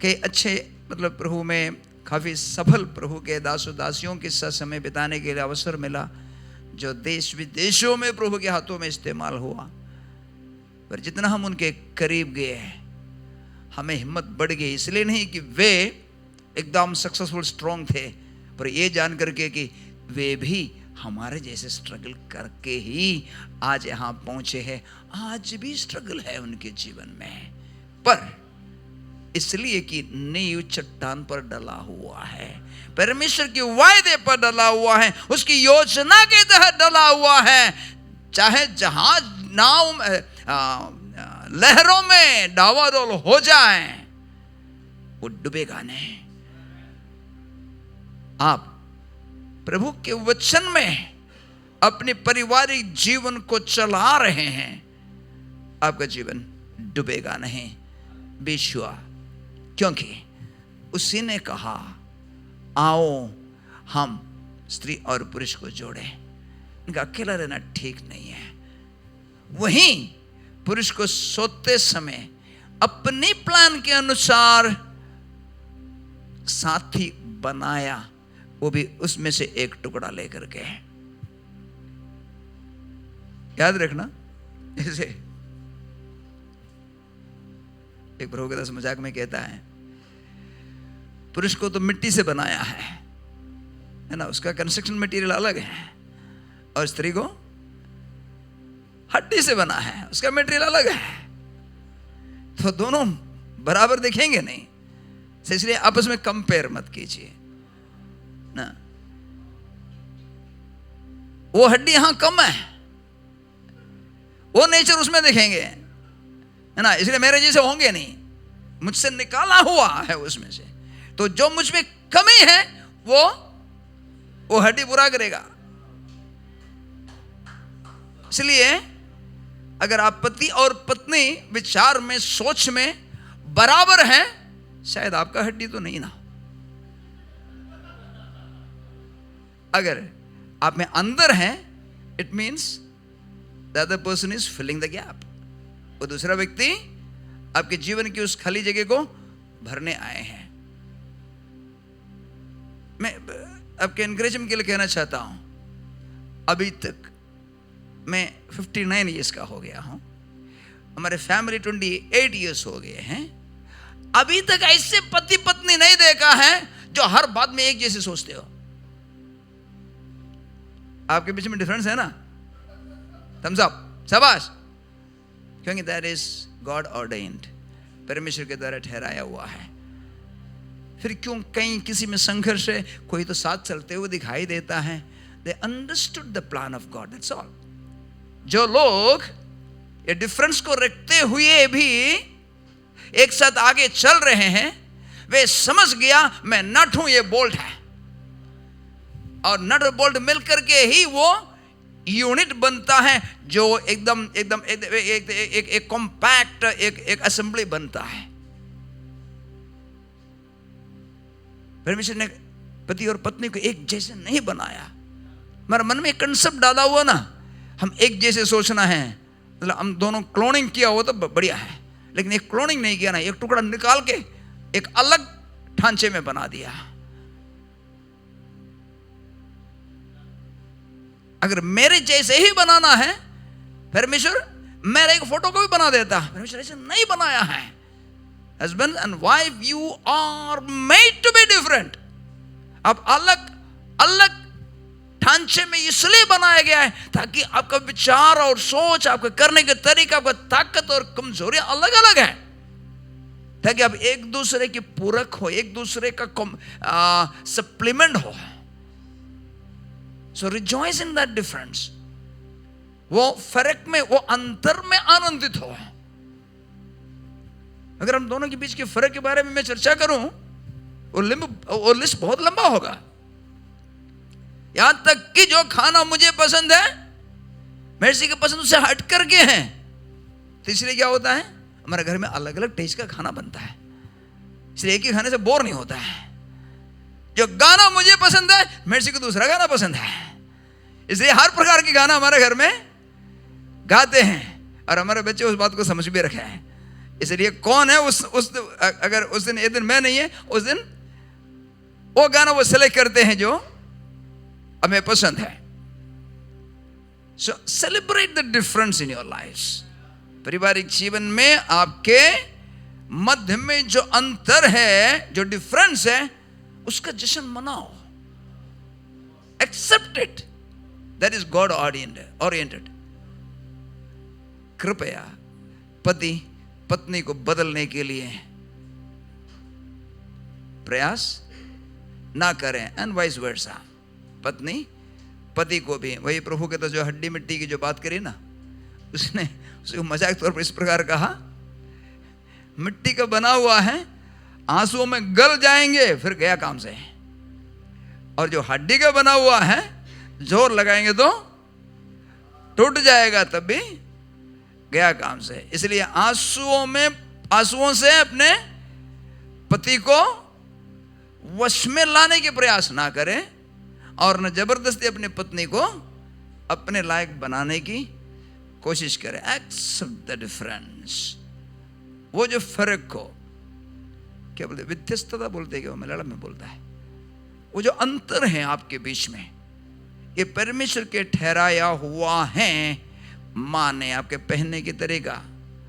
कई अच्छे मतलब प्रभु में काफ़ी सफल प्रभु के दासों दासियों के साथ समय बिताने के लिए अवसर मिला, जो देश विदेशों में प्रभु के हाथों में इस्तेमाल हुआ। पर जितना हम उनके करीब गए हैं, हमें हिम्मत बढ़ गई। इसलिए नहीं कि वे एकदम सक्सेसफुल स्ट्रॉन्ग थे, पर ये जान करके कि वे भी हमारे जैसे स्ट्रगल करके ही आज यहाँ पहुंचे हैं। आज भी स्ट्रगल है उनके जीवन में, पर इसलिए कि नींव चट्टान पर डला हुआ है, परमेश्वर के वायदे पर डला हुआ है, उसकी योजना के तहत डला हुआ है। चाहे जहाज नाव लहरों में डावाडोल हो जाए, वो डूबेगा नहीं। आप प्रभु के वचन में अपने पारिवारिक जीवन को चला रहे हैं, आपका जीवन डूबेगा नहीं। बी श्योर, क्योंकि उसी ने कहा, आओ हम स्त्री और पुरुष को जोड़ें। इनका अकेला रहना ठीक नहीं है। वहीं पुरुष को सोते समय अपनी प्लान के अनुसार साथी बनाया, वो भी उसमें से एक टुकड़ा लेकर के। याद रखना, जैसे एक प्रभु के दास मजाक में कहता है, पुरुष को तो मिट्टी से बनाया है ना, उसका कंस्ट्रक्शन मटेरियल अलग है, और स्त्री को हड्डी से बना है, उसका मटेरियल अलग है, तो दोनों बराबर दिखेंगे नहीं। इसलिए आपस में कंपेयर मत कीजिए ना। वो हड्डी यहां कम है, वो नेचर उसमें देखेंगे, है ना, इसलिए मेरे जैसे होंगे नहीं, मुझसे निकाला हुआ है उसमें से। तो जो मुझ में कमी है वो हड्डी पूरा करेगा। इसलिए अगर आप पति और पत्नी विचार में, सोच में बराबर हैं, शायद आपका हड्डी तो नहीं ना। अगर आप में अंदर हैं, it means the other person is filling the gap. वो दूसरा व्यक्ति आपके जीवन की उस खाली जगह को भरने आए हैं। मैं आपके एनकरेजमेंट के लिए कहना चाहता हूं, अभी तक मैं 59 इयर्स का हो गया हूं, हमारे फैमिली 28 इयर्स हो गए हैं, अभी तक ऐसे पति पत्नी नहीं देखा है जो हर बात में एक जैसे सोचते हो। आपके बीच में डिफरेंस है ना, थम्स अप, शाबाश, क्योंकि दैट इज गॉड ऑर्डेन्ड, परमेश्वर के द्वारा ठहराया हुआ है। फिर क्यों कहीं किसी में संघर्ष है, कोई तो साथ चलते हुए दिखाई देता है। They understood the plan of God, that's all. जो लोग ये डिफरेंस को रखते हुए भी एक साथ आगे चल रहे हैं, वे समझ गया मैं नट हूं, ये बोल्ट है, और नट और बोल्ट मिलकर के ही वो यूनिट बनता है, जो एकदम एकदम एक कॉम्पैक्ट एक असेंबली बनता है। परमेश्वर ने पति और पत्नी को एक जैसे नहीं बनाया। हमारे मन में एक कंसेप्ट डाला हुआ ना, हम एक जैसे सोचना है, मतलब हम दोनों क्लोनिंग किया हो तो बढ़िया है, लेकिन एक क्लोनिंग नहीं किया ना, एक टुकड़ा निकाल के एक अलग ढांचे में बना दिया। अगर मेरे जैसे ही बनाना है, परमेश्वर मेरे एक फोटो को भी बना देता, परमेश्वर ऐसे नहीं बनाया है। Husband and wife, you are made to be different. आप अलग अलग ढांचे में इसलिए बनाया गया है ताकि आपका विचार और सोच, आपका करने का तरीका, आपका ताकत और कमजोरियां अलग अलग है, ताकि आप एक दूसरे के पूरक हो, एक दूसरे का सप्लीमेंट हो। सो रिजॉइस इन दैट डिफरेंस। वो फर्क में, वो अंतर में आनंदित हो। अगर हम दोनों के बीच के फर्क के बारे में मैं चर्चा करूं, वो लिस्ट बहुत लंबा होगा। यहां तक कि जो खाना मुझे पसंद है, मेरे के पसंद उससे हट करके है। तो इसलिए क्या होता है, हमारे घर में अलग अलग टेस्ट का खाना बनता है, इसलिए एक ही खाने से बोर नहीं होता है। जो गाना मुझे पसंद है, मेरे को दूसरा गाना पसंद है, इसलिए हर प्रकार के गाना हमारे घर में गाते हैं, और हमारे बच्चे उस बात को समझ भी रखे हैं। इसलिए कौन है अगर उस दिन, एक दिन मैं नहीं है, उस दिन वो गाना वो सेलेक्ट करते हैं जो हमें पसंद है। So celebrate the difference in your life. पारिवारिक जीवन में आपके मध्य में जो अंतर है, जो डिफरेंस है, उसका जश्न मनाओ। Accept it, that is God oriented. कृपया पति पत्नी को बदलने के लिए प्रयास ना करें, एंड वाइस वर्सा। पत्नी पति को भी, वही प्रभु के तो जो हड्डी मिट्टी की जो बात करी ना, उसने उसको मजाक तौर पर इस प्रकार कहा, मिट्टी का बना हुआ है, आंसुओं में गल जाएंगे फिर गया काम से, और जो हड्डी का बना हुआ है, जोर लगाएंगे तो टूट जाएगा, तब भी गया काम से। इसलिए आंसुओं से अपने पति को वश में लाने के प्रयास ना करें, और न जबरदस्ती अपनी पत्नी को अपने लायक बनाने की कोशिश करें, एक्सेप्ट द डिफरेंस, वो जो फर्क को क्या बोलते, व्यत्यस्तता बोलते हैं, क्या मलयालम में बोलता है, वो जो अंतर है आपके बीच में, ये परमेश्वर के ठहराया हुआ है। माने आपके पहनने की तरीका,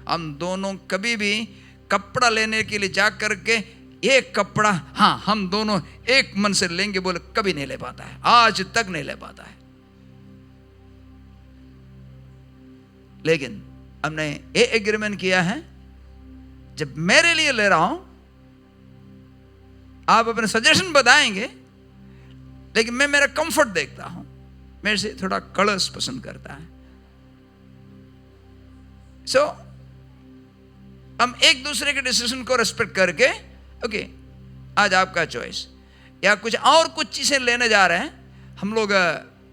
हम दोनों कभी भी कपड़ा लेने के लिए जा करके एक कपड़ा, हाँ हम दोनों एक मन से लेंगे बोले, कभी नहीं ले पाता है, आज तक नहीं ले पाता है। लेकिन हमने ये एग्रीमेंट किया है, जब मेरे लिए ले रहा हूं, आप अपने सजेशन बताएंगे, लेकिन मैं मेरा कंफर्ट देखता हूं, मेरे से थोड़ा कलर्स पसंद करता है। सो हम एक दूसरे के डिसीजन को रिस्पेक्ट करके, ओके आज आपका चॉइस, या कुछ और कुछ चीजें लेने जा रहे हैं, हम लोग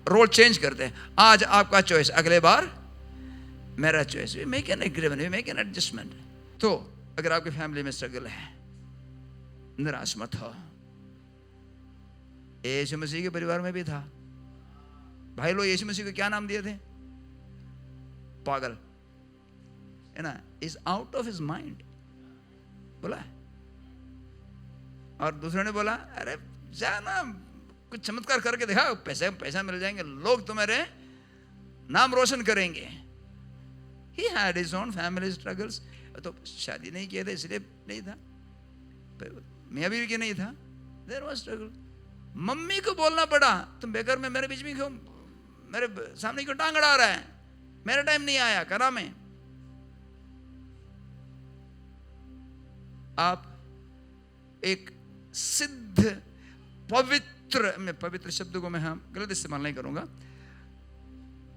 रोल चेंज करते हैं, आज आपका चॉइस, अगले बार मेरा choice. We make an agreement, we make an adjustment. तो अगर आपकी फैमिली में स्ट्रगल है, निराश मत हो। यीशु मसीह के परिवार में भी था। भाई लोग यीशु मसीह को क्या नाम दिए थे? पागल, है ना, is out of his mind बोला है। और दूसरे ने बोला, अरे जाना कुछ चमत्कार करके दिखा, पैसा मिल जाएंगे, लोग तुम्हारे नाम रोशन करेंगे। He had his own family struggles। तो शादी नहीं किया था इसलिए नहीं था, मियां बीवी के नहीं था, there was struggle। मम्मी को बोलना पड़ा, तुम बेकार में मेरे बीच में क्यों, मेरे सामने क्यों टांग अड़ा रहा है, मेरा टाइम नहीं आया, करा में। आप एक सिद्ध पवित्र, मैं पवित्र शब्द को मैं हम गलत इस्तेमाल नहीं करूंगा,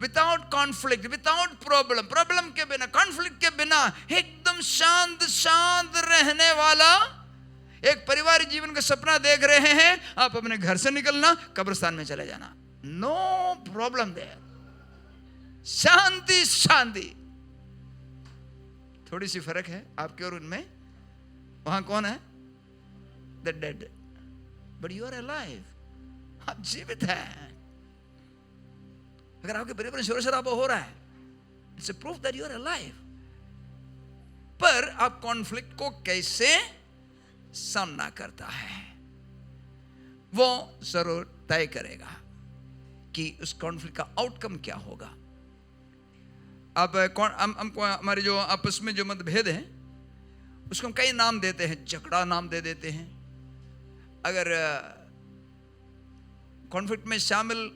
without conflict, without problem, problem के बिना, कॉन्फ्लिक्ट के बिना एकदम शांत शांत रहने वाला एक पारिवारिक जीवन का सपना देख रहे हैं। आप अपने घर से निकलना, कब्रिस्तान में चले जाना, नो प्रॉब्लम देयर, शांति शांति। थोड़ी सी फर्क है आपके और उनमें, वहां कौन है? The dead, but you are alive, आप जीवित हैं। अगर आपके परिवार में शोर शराबा हो रहा है, it's a proof that you are alive. पर आप कॉन्फ्लिक्ट को कैसे सामना करता है, वो जरूर तय करेगा कि उस कॉन्फ्लिक्ट का आउटकम क्या होगा। अब हमको हमारे जो आपस में जो मतभेद है, उसको हम कई नाम देते हैं, झगड़ा नाम दे देते हैं। अगर कॉन्फ्लिक्ट में शामिल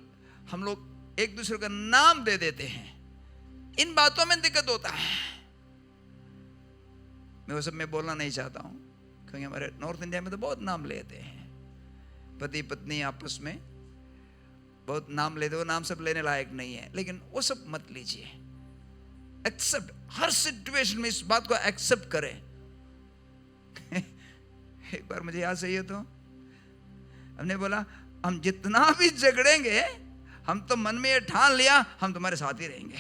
हम लोग एक दूसरे का नाम दे देते हैं, इन बातों में दिक्कत होता है। मैं वो सब में बोलना नहीं चाहता हूं, क्योंकि हमारे नॉर्थ इंडिया में तो बहुत नाम लेते हैं, पति पत्नी आपस में बहुत नाम लेते, वो नाम सब लेने लायक नहीं है, लेकिन वो सब मत लीजिए। एक्सेप्ट, हर सिचुएशन में इस बात को एक्सेप्ट करें। एक बार मुझे याद चाहिए, तो हमने बोला, हम जितना भी झगड़ेंगे, हम तो मन में ये ठान लिया, हम तुम्हारे साथ ही रहेंगे।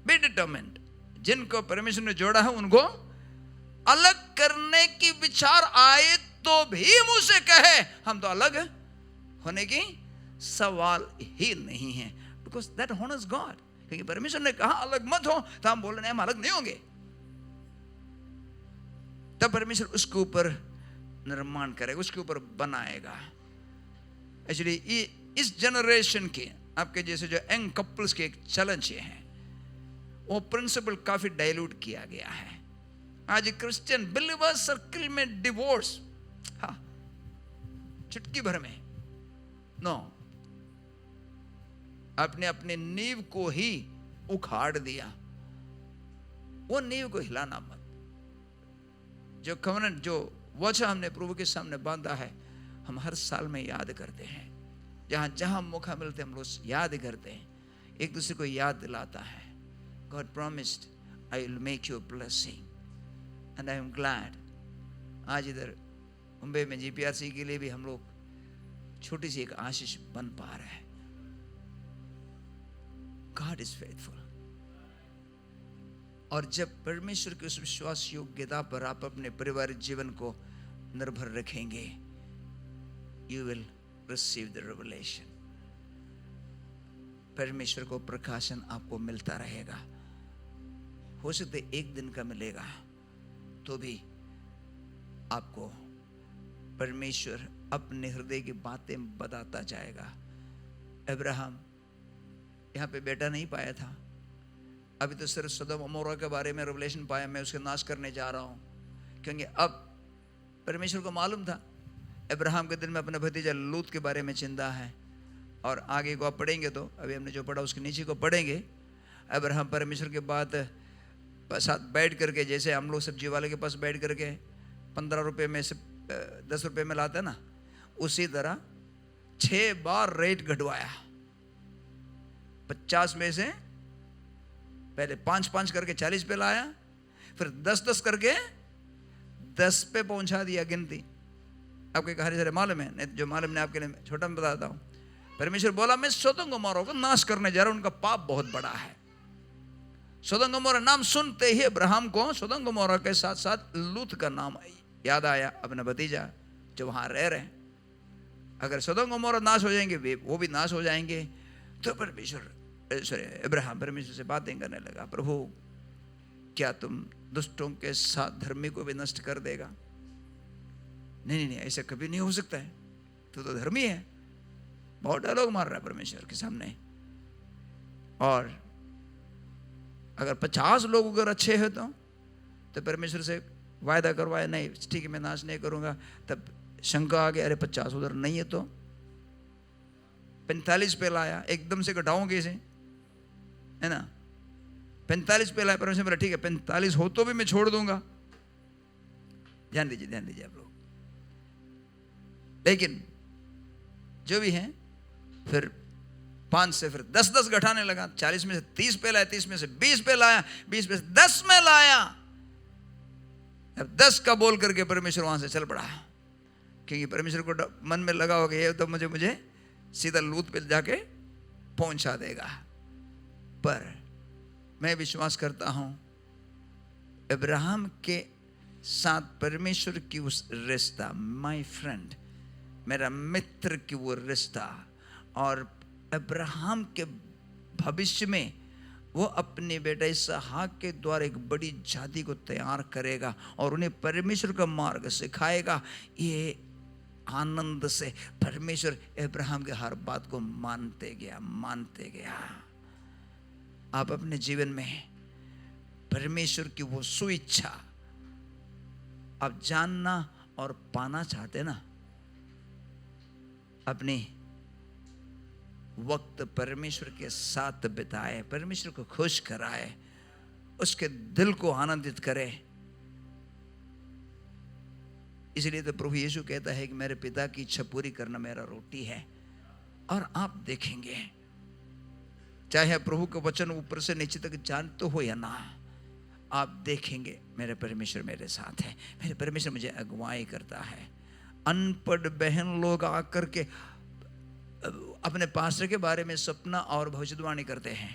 Be determined. जिनको परमेश्वर ने जोड़ा है, उनको अलग करने की विचार आए तो भी मुंह से कहे, हम तो अलग होने की सवाल ही नहीं है, बिकॉज दैट हॉनर्स गॉड। क्योंकि परमेश्वर ने कहा अलग मत हो, तो हम बोल रहे हैं हम अलग नहीं होंगे। तब परमेश्वर उसके ऊपर निर्माण करेगा, उसके ऊपर बनाएगा। एक्चुअली इस जनरेशन के आपके जैसे जो यंग कपल्स के एक चैलेंज ये है, वो प्रिंसिपल काफी डाइल्यूट किया गया है। आज क्रिश्चियन बिलीवर्स सर्कल में डिवोर्स, हाँ, चुटकी भर में, नो, आपने अपने नींव को ही उखाड़ दिया, वो नींव को हिलाना मत। जो कवनेंट, जो वचन हमने प्रभु के सामने बांधा है, हम हर साल में याद करते हैं, जहां जहां मौका मिलते हम लोग याद करते हैं, एक दूसरे को याद दिलाता है। God promised I will make you a blessing and I am glad। आज इधर मुंबई में GPRC के लिए भी हम लोग छोटी सी एक आशीष बन पा रहे हैं। God is faithful। और जब परमेश्वर के उस विश्वास योग्यता पर आप अपने पारिवारिक जीवन को निर्भर रखेंगे, you will receive the revelation। परमेश्वर को प्रकाशन आपको मिलता रहेगा। हो सकते एक दिन का मिलेगा तो भी आपको परमेश्वर अपने हृदय की बातें बताता जाएगा। अब्राहम यहाँ पे बेटा नहीं पाया था, अभी तो सिर्फ सदोम अमोरा के बारे में रेवलेशन पाया, मैं उसके नाश करने जा रहा हूँ, क्योंकि अब परमेश्वर को मालूम था अब्राहम के दिल में अपने भतीजा लूत के बारे में चिंता है। और आगे को आप पढ़ेंगे तो अभी हमने जो पढ़ा उसके नीचे को पढ़ेंगे, अब्राहम परमेश्वर के बाद साथ बैठ करके, जैसे हम लोग सब्जी वाले के पास बैठ करके 15 रुपये में से 10 रुपये में लाते ना, उसी तरह 6 बार रेट घटवाया। 50 में से पहले 5-5 करके 40 पे लाया, फिर 10-10 करके 10 पे पहुंचा दिया गिनती। आपके कहानी सारे मालूम है, नहीं जो मालूम नहीं आपके लिए छोटा मैं बताता हूँ। परमेश्वर बोला मैं सोदोम गोमोरा को नाश करने जा रहा हूँ, उनका पाप बहुत बड़ा है। सोदोम गोमोरा नाम सुनते ही अब्राहम को सोदोम गोमोरा के साथ साथ लूत का नाम याद आया, अपना भतीजा जो वहाँ रह रहे हैं। अगर सोदोम गोमोरा नाश हो जाएंगे, वो भी नाश हो जाएंगे। तो परमेश्वर अब्राहम परमेश्वर से बातें करने लगा, प्रभु क्या तुम दुष्टों के साथ धर्मी को भी नष्ट कर देगा? नहीं, ऐसा कभी नहीं हो सकता है, तू तो धर्मी है। बहुत डायलॉग मार रहा है परमेश्वर के सामने। और अगर 50 लोग अगर अच्छे हैं तो परमेश्वर से वायदा करवाया, नहीं ठीक है मैं नाश नहीं करूंगा। तब शंका आ गया, अरे 50 उधर नहीं है तो 45 पे लाया, एकदम से घटाऊं कैसे, है ना? 45 पे लाया, परमेश्वर बोला ठीक है 45 हो तो भी मैं छोड़ दूंगा। ध्यान दीजिए आप लोग। लेकिन जो भी है, फिर 5 से फिर 10-10 घटाने लगा। 40 में से 30 पे लाया, 30 में से 20 पे लाया, 20 में से 10 में लाया। अब 10 का बोल करके परमेश्वर वहां से चल पड़ा, क्योंकि परमेश्वर को मन में लगा होगा ये तो मुझे सीधा लूत पे जाके पहुंचा देगा। पर मैं विश्वास करता हूं अब्राहम के साथ परमेश्वर की उस रिश्ता, माय फ्रेंड, मेरा मित्र की वो रिश्ता, और अब्राहम के भविष्य में वो अपने बेटा इसहाक के द्वारा एक बड़ी जाति को तैयार करेगा और उन्हें परमेश्वर का मार्ग सिखाएगा। ये आनंद से परमेश्वर अब्राहम के हर बात को मानते गया। आप अपने जीवन में परमेश्वर की वो सुइच्छा आप जानना और पाना चाहते ना, अपने वक्त परमेश्वर के साथ बिताए, परमेश्वर को खुश कराए, उसके दिल को आनंदित करे। इसलिए तो प्रभु यीशु कहता है कि मेरे पिता की इच्छा पूरी करना मेरा रोटी है। और आप देखेंगे, चाहे प्रभु का वचन ऊपर से नीचे तक जानते हो या ना, आप देखेंगे मेरे परमेश्वर मेरे साथ है, मेरे परमेश्वर मुझे अगुवाई करता है। अनपढ़ बहन लोग आकर के अपने पास्टर के बारे में सपना और भविष्यवाणी करते हैं,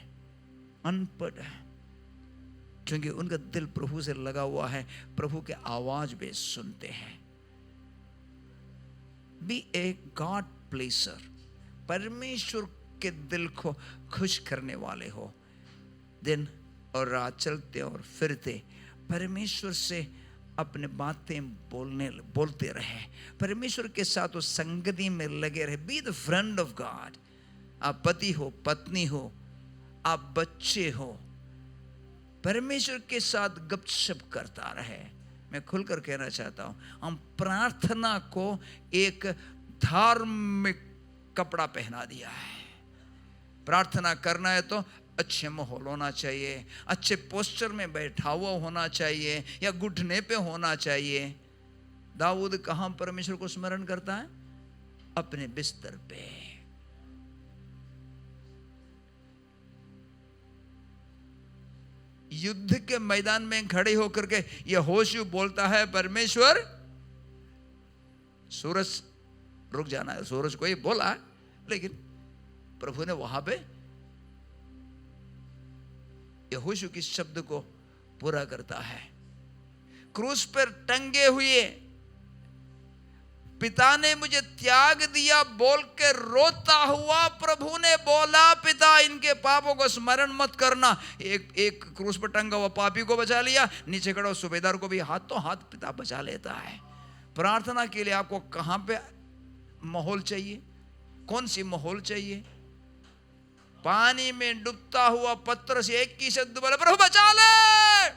अनपढ़, क्योंकि उनका दिल प्रभु से लगा हुआ है, प्रभु के आवाज भी सुनते हैं। बी ए गॉड प्लेसर, परमेश्वर के दिल को खुश करने वाले हो। दिन और रात चलते और फिरते परमेश्वर से अपने बातें बोलते रहे, परमेश्वर के साथ उस संगति में लगे रहे। Be the friend of God. आप पति हो, पत्नी हो, आप बच्चे हो, परमेश्वर के साथ गपशप करता रहे। मैं खुलकर कहना चाहता हूं, हम प्रार्थना को एक धार्मिक कपड़ा पहना दिया है। प्रार्थना करना है तो अच्छे माहौल होना चाहिए, अच्छे पोस्चर में बैठा हुआ होना चाहिए या घुटने पे होना चाहिए। दाऊद कहां परमेश्वर को स्मरण करता है? अपने बिस्तर पे। युद्ध के मैदान में खड़े होकर के यहोशू बोलता है, परमेश्वर सूरज रुक जाना है। सूरज को ही बोला, लेकिन प्रभु ने वहां पे यहोशू के शब्द को पूरा करता है। क्रूस पर टंगे हुए पिता ने मुझे त्याग दिया बोल के रोता हुआ प्रभु ने बोला, पिता इनके पापों को स्मरण मत करना। एक क्रूस पर टंगा हुआ पापी को बचा लिया, नीचे खड़ा सूबेदार को भी हाथों हाथ पिता बचा लेता है। प्रार्थना के लिए आपको कहां पे माहौल चाहिए? कौन सी माहौल चाहिए? पानी में डूबता हुआ पत्र से एक ही शब्द बोला, प्रभु बचा ले।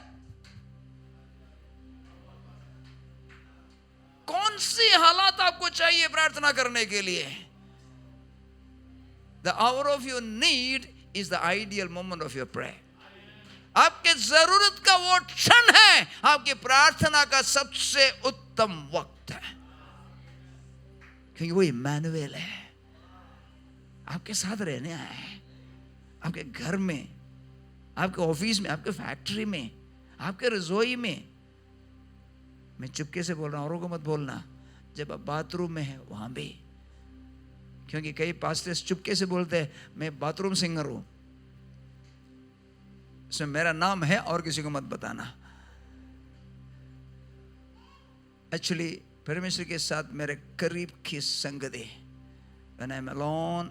कौन सी हालात आपको चाहिए प्रार्थना करने के लिए? The hour of your need is the ideal moment of your prayer. आपके जरूरत का वो क्षण है, आपकी प्रार्थना का सबसे उत्तम वक्त है, क्योंकि वो इम्मानुएल है, आपके साथ रहने आया है। आपके घर में, आपके ऑफिस में, आपके फैक्ट्री में, आपके रसोई में। मैं चुपके से बोल रहा हूं, औरों को मत बोलना। जब आप बाथरूम में हैं वहां भी, क्योंकि कई पास्टर्स चुपके से बोलते हैं मैं बाथरूम सिंगर हूं, इसमें मेरा नाम है और किसी को मत बताना। एक्चुअली परमेश्वर के साथ मेरे करीब की संगति, when I'm alone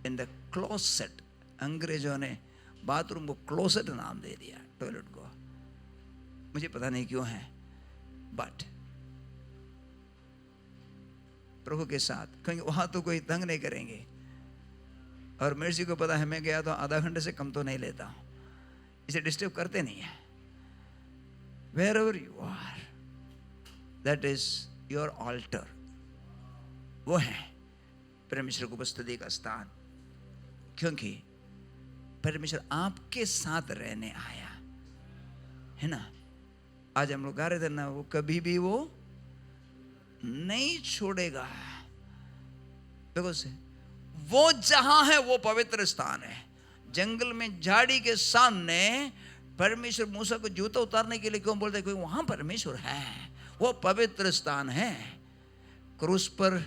in the closet, अंग्रेजों ने बाथरूम को क्लोसेट नाम दे दिया, टॉयलेट को, मुझे पता नहीं क्यों है, बट प्रभु के साथ, क्योंकि वहां तो कोई तंग नहीं करेंगे। और मेरे को पता है, मैं गया तो आधा घंटे से कम तो नहीं लेता हूं, इसे डिस्टर्ब करते नहीं है। Wherever you are, that is your altar, वो है परमेश्वर को उपस्थिति का स्थान, क्योंकि परमेश्वर आपके साथ रहने आया है ना। आज हम लोग गा रहे थे ना, वो कभी भी वो नहीं छोड़ेगा, बिकॉज वो जहां है वो पवित्र स्थान है। जंगल में झाड़ी के सामने परमेश्वर मूसा को जूता उतारने के लिए क्यों बोलते हैं? क्योंकि वहां परमेश्वर है, वो पवित्र स्थान है। क्रूस पर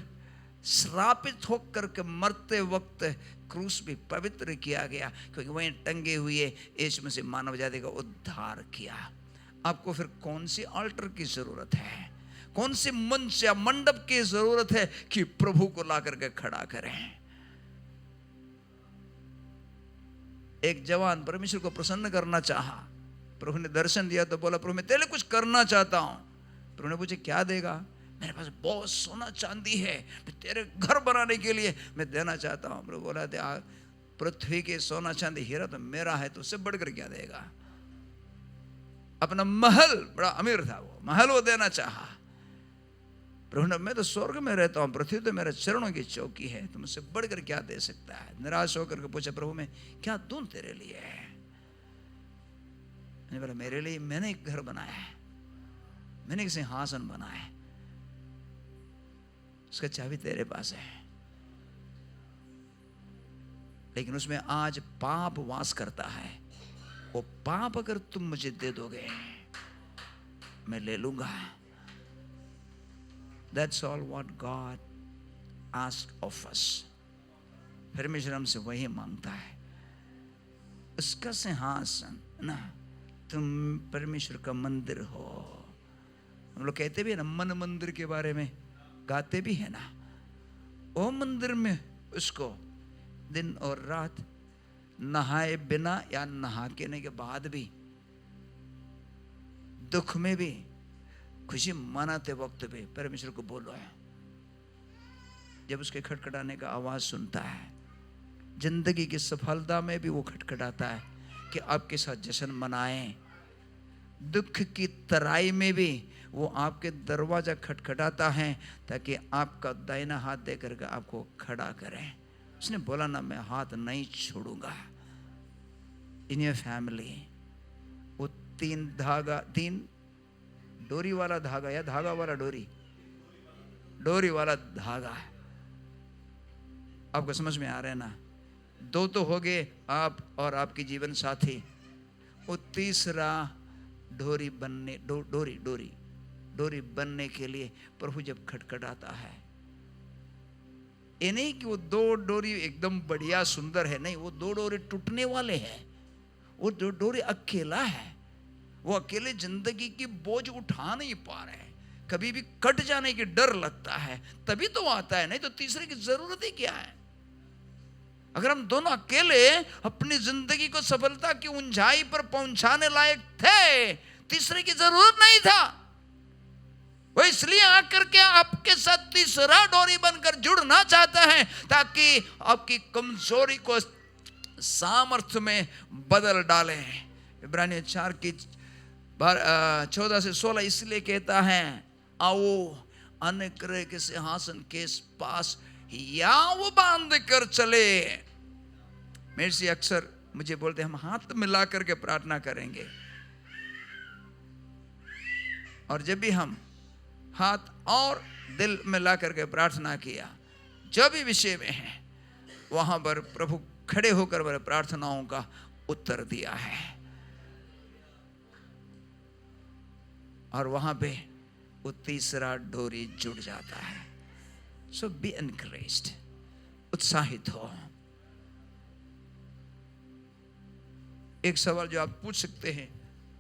श्रापित होकर के मरते वक्त क्रूस भी पवित्र किया गया, क्योंकि वहीं टंगे हुए यीशु मसीह मानव जाति का उद्धार किया। आपको फिर कौन सी अल्टर की जरूरत है? कौन सी मंच या मंडप की जरूरत है कि प्रभु को ला करके खड़ा करें? एक जवान परमेश्वर को प्रसन्न करना चाहा, प्रभु ने दर्शन दिया तो बोला, प्रभु मैं तेरे लिए कुछ करना चाहता हूं। प्रभु ने पूछा क्या देगा? मेरे पास बहुत सोना चांदी है, तेरे घर बनाने के लिए मैं देना चाहता हूं। प्रभु बोला, पृथ्वी के सोना चांदी हीरा तो मेरा है, तो उससे बढ़कर क्या देगा? अपना महल, बड़ा अमीर था वो, महल वो देना चाहा। प्रभु ने, मैं तो स्वर्ग में रहता हूं, पृथ्वी तो मेरे चरणों की चौकी है, तुम उससे बढ़कर क्या दे सकता है? निराश होकर के पूछा, प्रभु मैं क्या दूं तेरे लिए? मैंने बोला, मेरे लिए मैंने एक घर बनाया है, मैंने एक सिंहासन बनाया है, उसका चाबी तेरे पास है, लेकिन उसमें आज पाप वास करता है। वो पाप अगर तुम मुझे दे दोगे, मैं ले लूंगा। That's all what God asks of us. परमेश्वर हमसे वही मांगता है, उसका सिंहासन ना। तुम परमेश्वर का मंदिर हो। हम लोग कहते भी है ना, मन मंदिर के बारे में गाते भी है ना। वो मंदिर में उसको दिन और रात नहाए बिना या नहा के के बाद भी, दुख में भी, खुशी मनाते वक्त भी परमेश्वर को बोलो है। जब उसके खटखटाने का आवाज सुनता है, जिंदगी की सफलता में भी वो खटखटाता है कि आपके साथ जश्न मनाएं। दुख की तराई में भी वो आपके दरवाजा खटखटाता है ताकि आपका दाहिना हाथ दे करके आपको खड़ा करें। उसने बोला ना, मैं हाथ नहीं छोड़ूंगा। इन योर फैमिली, वो तीन डोरी वाला धागा या धागा वाला डोरी, डोरी वाला धागा है। आपको समझ में आ रहा है ना? दो तो हो गए, आप और आपकी जीवन साथी। वो तीसरा डोरी बनने डोरी बनने के लिए प्रभु जब खटखटाता है, ये नहीं कि वो दो डोरी एकदम बढ़िया सुंदर है, नहीं, वो दो डोरी टूटने वाले हैं। वो दो डोरी अकेला है, वो अकेले जिंदगी की बोझ उठा नहीं पा रहे, कभी भी कट जाने की डर लगता है, तभी तो आता है, नहीं तो तीसरे की जरूरत ही क्या है? अगर हम दोनों अकेले अपनी जिंदगी को सफलता की ऊंचाई पर पहुंचाने लायक थे, तीसरे की जरूरत नहीं था। वो इसलिए आकर के आपके साथ तीसरा डोरी बनकर जुड़ना चाहता है ताकि आपकी कमजोरी को सामर्थ्य में बदल डाले। इब्रानियों 4 की 14 से 16 इसलिए कहता है, आओ अनुग्रह के सिंहासन के पास याव बांध कर चले। मेरे से अक्सर मुझे बोलते हम हाथ मिला करके प्रार्थना करेंगे, और जब भी हम हाथ और दिल मिला करके प्रार्थना किया, जो भी विषय में है, वहां पर प्रभु खड़े होकर मेरे प्रार्थनाओं का उत्तर दिया है, और वहां पे वो तीसरा डोरी जुड़ जाता है। सो बी एनकरेज्ड, उत्साहित हो। एक सवाल जो आप पूछ सकते हैं,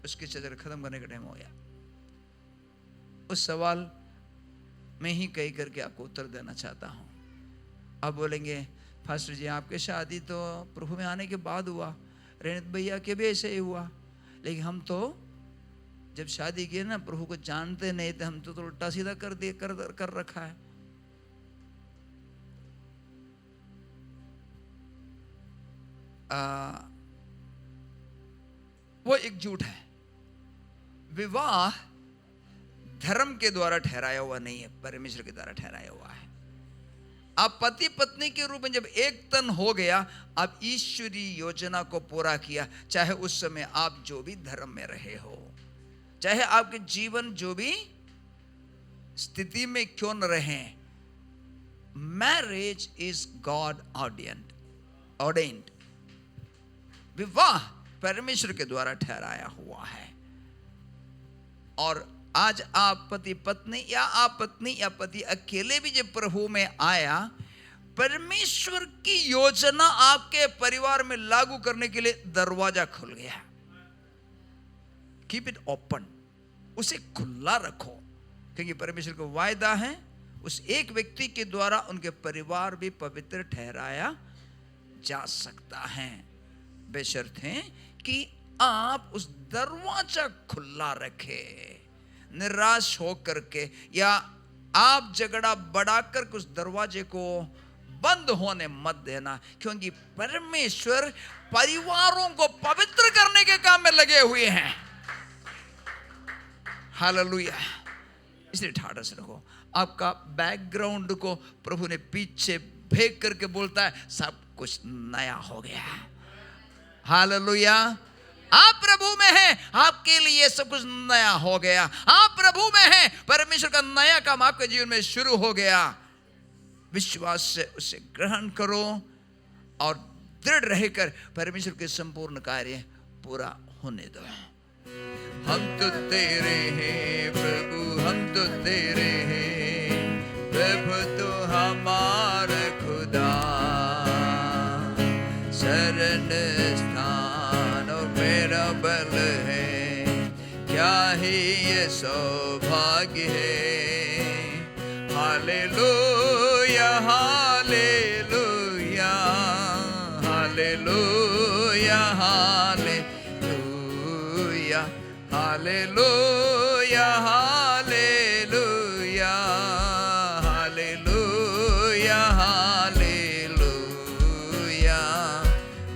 उसके चर्चा खत्म करने का टाइम हो गया। उस सवाल में ही कही करके आपको उत्तर देना चाहता हूं। आप बोलेंगे, फास्टर जी आपके शादी तो प्रभु में आने के बाद हुआ, रेणत भैया के भी ऐसे ही हुआ, लेकिन हम तो जब शादी किए ना प्रभु को जानते नहीं थे, हम तो उल्टा सीधा कर रखा है। वो एक झूठ है। विवाह धर्म के द्वारा ठहराया हुआ नहीं है, परमेश्वर के द्वारा ठहराया हुआ है। आप पति पत्नी के रूप में जब एक तन हो गया, आप ईश्वरीय योजना को पूरा किया। चाहे उस समय आप जो भी धर्म में रहे हो, चाहे आपके जीवन जो भी स्थिति में क्यों न रहे, मैरिज इज गॉड ऑर्डेन्ड। विवाह परमेश्वर के द्वारा ठहराया हुआ है। और आज आप पति पत्नी या आप पत्नी या पति अकेले भी जब प्रभु में आया, परमेश्वर की योजना आपके परिवार में लागू करने के लिए दरवाजा खुल गया। कीप इट ओपन, उसे खुला रखो, क्योंकि परमेश्वर का वायदा है उस एक व्यक्ति के द्वारा उनके परिवार भी पवित्र ठहराया जा सकता है, बशर्ते कि आप उस दरवाजा खुला रखें। निराश होकर के या आप झगड़ा बढ़ाकर उस दरवाजे को बंद होने मत देना, क्योंकि परमेश्वर परिवारों को पवित्र करने के काम में लगे हुए हैं। हालेलुया। इसलिए ठाढ़ रखो। आपका बैकग्राउंड को प्रभु ने पीछे फेंक करके बोलता है सब कुछ नया हो गया। हालेलुया। आप प्रभु में हैं, आपके लिए सब कुछ नया हो गया। आप प्रभु में हैं, परमेश्वर का नया काम आपके जीवन में शुरू हो गया। विश्वास से उसे ग्रहण करो और दृढ़ रहकर परमेश्वर के संपूर्ण कार्य पूरा होने दो। हम तो तेरे हैं प्रभु, हम तो तेरे हैं प्रभु, तो हमारा खुदा, शरण स्थान और मेरा बल है। क्या ही ये सौभाग्य है। Hallelujah hallelujah hallelujah hallelujah hallelujah hallelujah hallelujah hallelujah.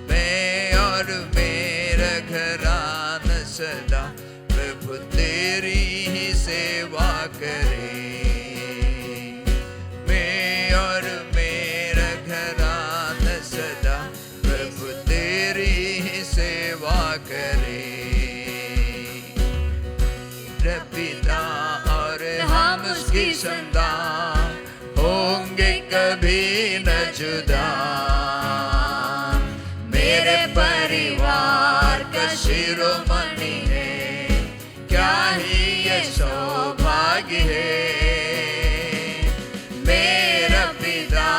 मैं और मेरा घराना सदा प्रभु तेरी ही सेवा करे। मैं और मेरा घराना सदा प्रभु तेरी ही सेवा करे। पिता और हम उसकी संतान होंगे कभी न जुदा। मेरे परिवार का शिरोमणि है, क्या ही ये सौभाग्य है। मेरा पिता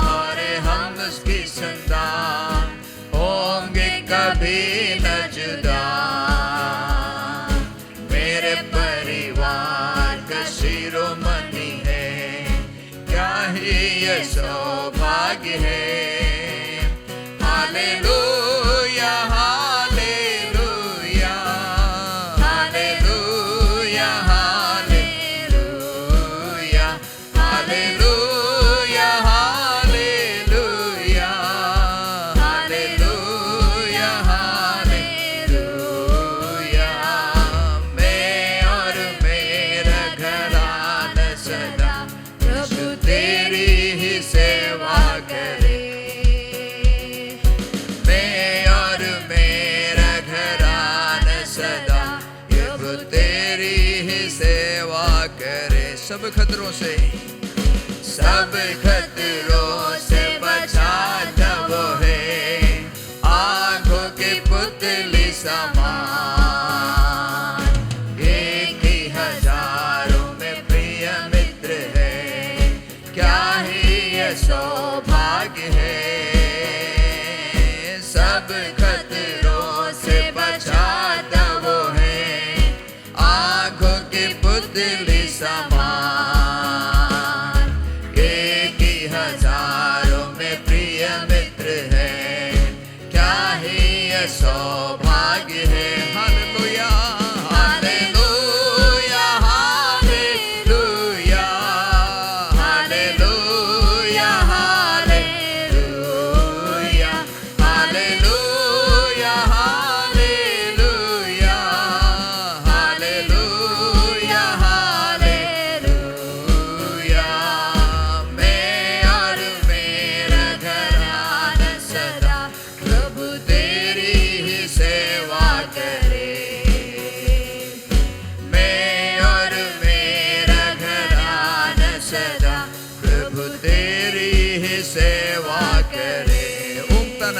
और हम उसकी संतान होंगे कभी न जुदा। शिरोमणि है, क्या ही ये सौभाग्य है।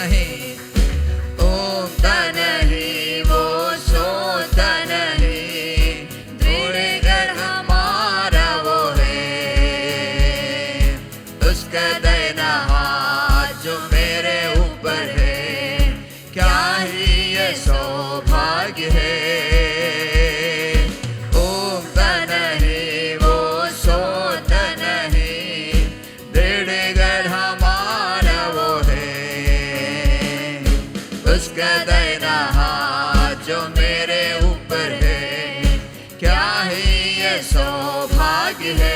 नहीं, उगता नहीं वो सोता नहीं, दृढ़ हमारा वो है। उसका दाहिना हाथ जो मेरे ऊपर है, क्या ही ये सौभाग्य है। उगता नहीं वो सोता नहीं, दृढ़ हमारा वो है। उसका दाहिना हाथ जो मेरे ऊपर है, क्या ही ये सौभाग्य है।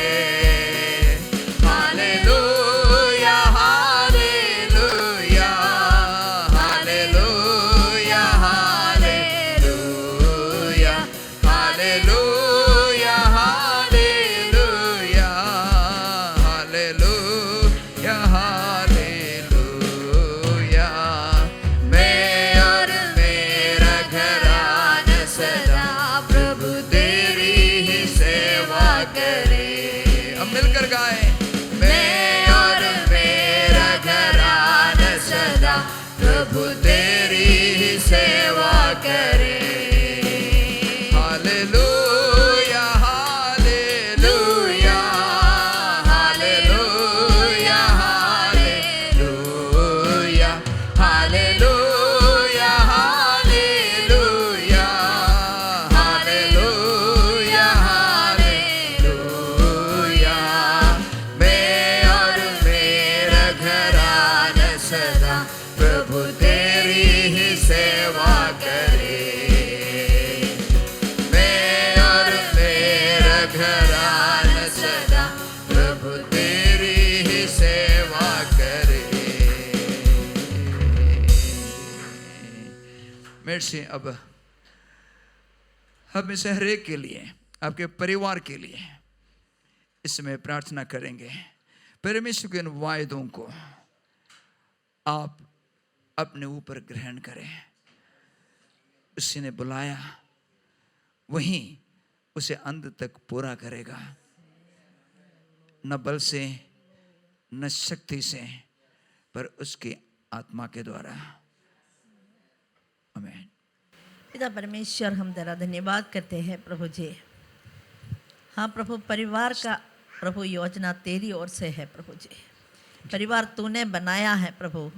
Hallelujah hallelujah hallelujah hallelujah hallelujah hallelujah hallelujah hallelujah. मैं और मेरा घराना सदा प्रभु तेरी ही सेवा करे। अब मिलकर गाएं। मैं और मेरा घराना सदा प्रभु तेरी ही सेवा करे। Hallelujah hallelujah hallelujah hallelujah hallelujah hallelujah hallelujah hallelujah. मैं और मेरा घराना सदा प्रभु तेरी ही सेवा करे। मैं और मेरा घराना सदा प्रभु तेरी ही सेवा करे। मेरे से अब हम इसे हर एक के लिए, आपके परिवार के लिए इसमें प्रार्थना करेंगे। परमेश्वर के इन वायदों को आप अपने ऊपर ग्रहण करें। उसी ने बुलाया, वहीं उसे अंत तक पूरा करेगा। न बल से न शक्ति से, पर उसकी आत्मा के द्वारा। आमीन। पिता परमेश्वर, हम तेरा धन्यवाद करते हैं प्रभु जी। हाँ प्रभु, परिवार का प्रभु योजना तेरी ओर से है प्रभु जी। परिवार तूने बनाया है प्रभु।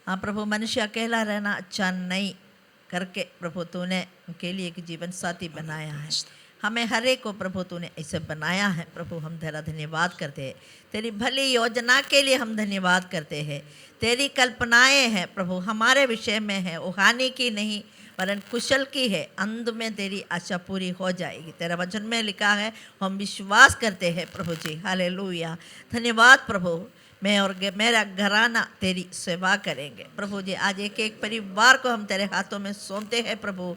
हाँ प्रभु, मनुष्य अकेला रहना अच्छा नहीं करके प्रभु तूने उनके लिए एक जीवन साथी बनाया है। हमें हर एक को प्रभु तूने ऐसे बनाया है प्रभु। हम तेरा धन्यवाद करते हैं। तेरी भली योजना के लिए हम धन्यवाद करते हैं। तेरी कल्पनाएं हैं प्रभु हमारे विषय में है, वो हानि की नहीं वरन कुशल की है। अंत में तेरी आशा पूरी हो जाएगी। तेरा वचन में लिखा है, हम विश्वास करते हैं प्रभु जी। हालेलुया, धन्यवाद प्रभु। मैं और मेरा घराना तेरी सेवा करेंगे प्रभु जी। आज एक एक परिवार को हम तेरे हाथों में सौंपते हैं प्रभु।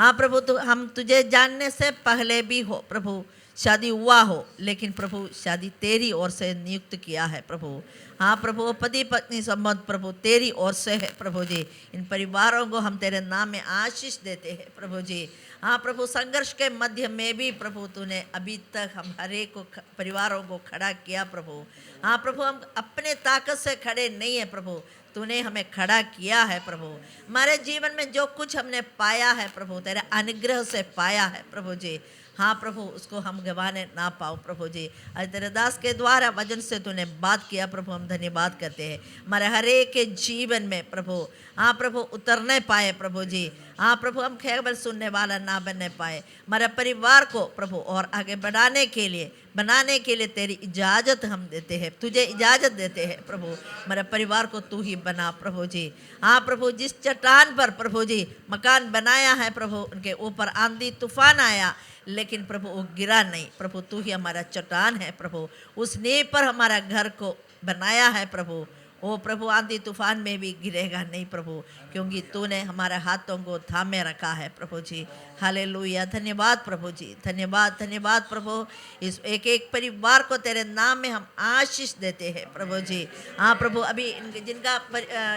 हाँ प्रभु, हम तुझे जानने से पहले भी हो प्रभु शादी हुआ हो, लेकिन प्रभु शादी तेरी ओर से नियुक्त किया है प्रभु। हाँ प्रभु, पति पत्नी संबंध प्रभु तेरी ओर से है प्रभु जी। इन परिवारों को हम तेरे नाम में आशीष देते हैं प्रभु जी। हाँ प्रभु, संघर्ष के मध्य में भी प्रभु तूने अभी तक हम हर एक को परिवारों को खड़ा किया प्रभु। हाँ प्रभु, हम अपने ताकत से खड़े नहीं है प्रभु, तूने हमें खड़ा किया है प्रभु। हमारे जीवन में जो कुछ हमने पाया है प्रभु तेरे अनुग्रह से पाया है प्रभु जी। हाँ प्रभु, उसको हम गंवाने ना पाओ प्रभु जी। आज तेरे दास के द्वारा वचन से तूने बात किया प्रभु, हम धन्यवाद करते हैं। हमारे हर एक के जीवन में प्रभु हाँ प्रभु उतरने पाए प्रभु जी। हाँ प्रभु, हम केवल सुनने वाला ना बनने पाए। हमारे परिवार को प्रभु और आगे बढ़ाने के लिए बनाने के लिए तेरी इजाज़त हम देते हैं, तुझे इजाज़त देते हैं प्रभु। हमारे परिवार को तू ही बना प्रभु जी। हाँ प्रभु, जिस चट्टान पर प्रभु जी मकान बनाया है प्रभु, उनके ऊपर आंधी तूफान आया लेकिन प्रभु वो गिरा नहीं प्रभु। तू ही हमारा चट्टान है प्रभु, उस नींव पर हमारा घर को बनाया है प्रभु। ओ प्रभु, आंधी तूफान में भी गिरेगा नहीं प्रभु, क्योंकि तूने हमारे हाथों को थामे रखा है प्रभु जी। हालेलुया, धन्यवाद प्रभु जी, धन्यवाद धन्यवाद प्रभु। इस एक एक परिवार को तेरे नाम में हम आशीष देते हैं प्रभु जी। हाँ प्रभु, अभी जिनका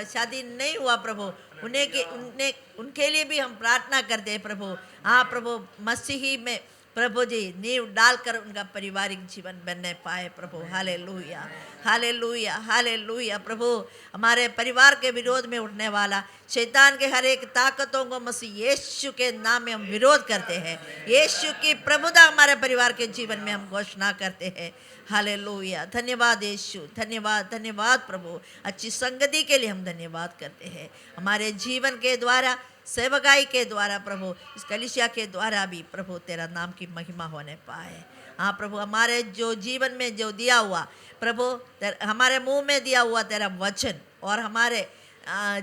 शादी नहीं हुआ प्रभु उनके लिए भी हम प्रार्थना करते हैं प्रभु। हाँ प्रभु, मसीही में प्रभु जी नींव डालकर उनका पारिवारिक जीवन बनने पाए प्रभु। Hallelujah, hallelujah, hallelujah. प्रभु हमारे परिवार के विरोध में उठने वाला शैतान के हर एक ताकतों को मसीह यीशु के नाम में हम विरोध करते हैं। यीशु की प्रभुता हमारे परिवार के जीवन में हम घोषणा करते हैं। हालेलुया, धन्यवाद यीशु, धन्यवाद, धन्यवाद प्रभु। अच्छी संगति के लिए हम धन्यवाद करते हैं। हमारे जीवन के द्वारा, सेवकाई के द्वारा प्रभु, इस कलीसिया के द्वारा भी प्रभु तेरा नाम की महिमा होने पाए। हाँ प्रभु, हमारे जो जीवन में जो दिया हुआ प्रभु, हमारे मुंह में दिया हुआ तेरा वचन और हमारे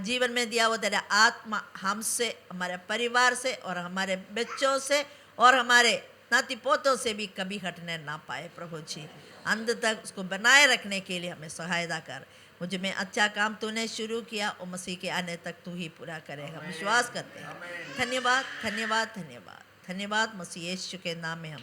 जीवन में दिया हुआ तेरा आत्मा हमसे, हमारे परिवार से और हमारे बच्चों से और हमारे नाती पोतों से भी कभी हटने ना पाए प्रभु जी। अंत तक उसको बनाए रखने के लिए हमें सहायता कर। मुझे में अच्छा काम तूने शुरू किया और मसीह के आने तक तू ही पूरा करेगा, विश्वास करते हैं। धन्यवाद, धन्यवाद, धन्यवाद, धन्यवाद। मसीह यीशु के नाम में हम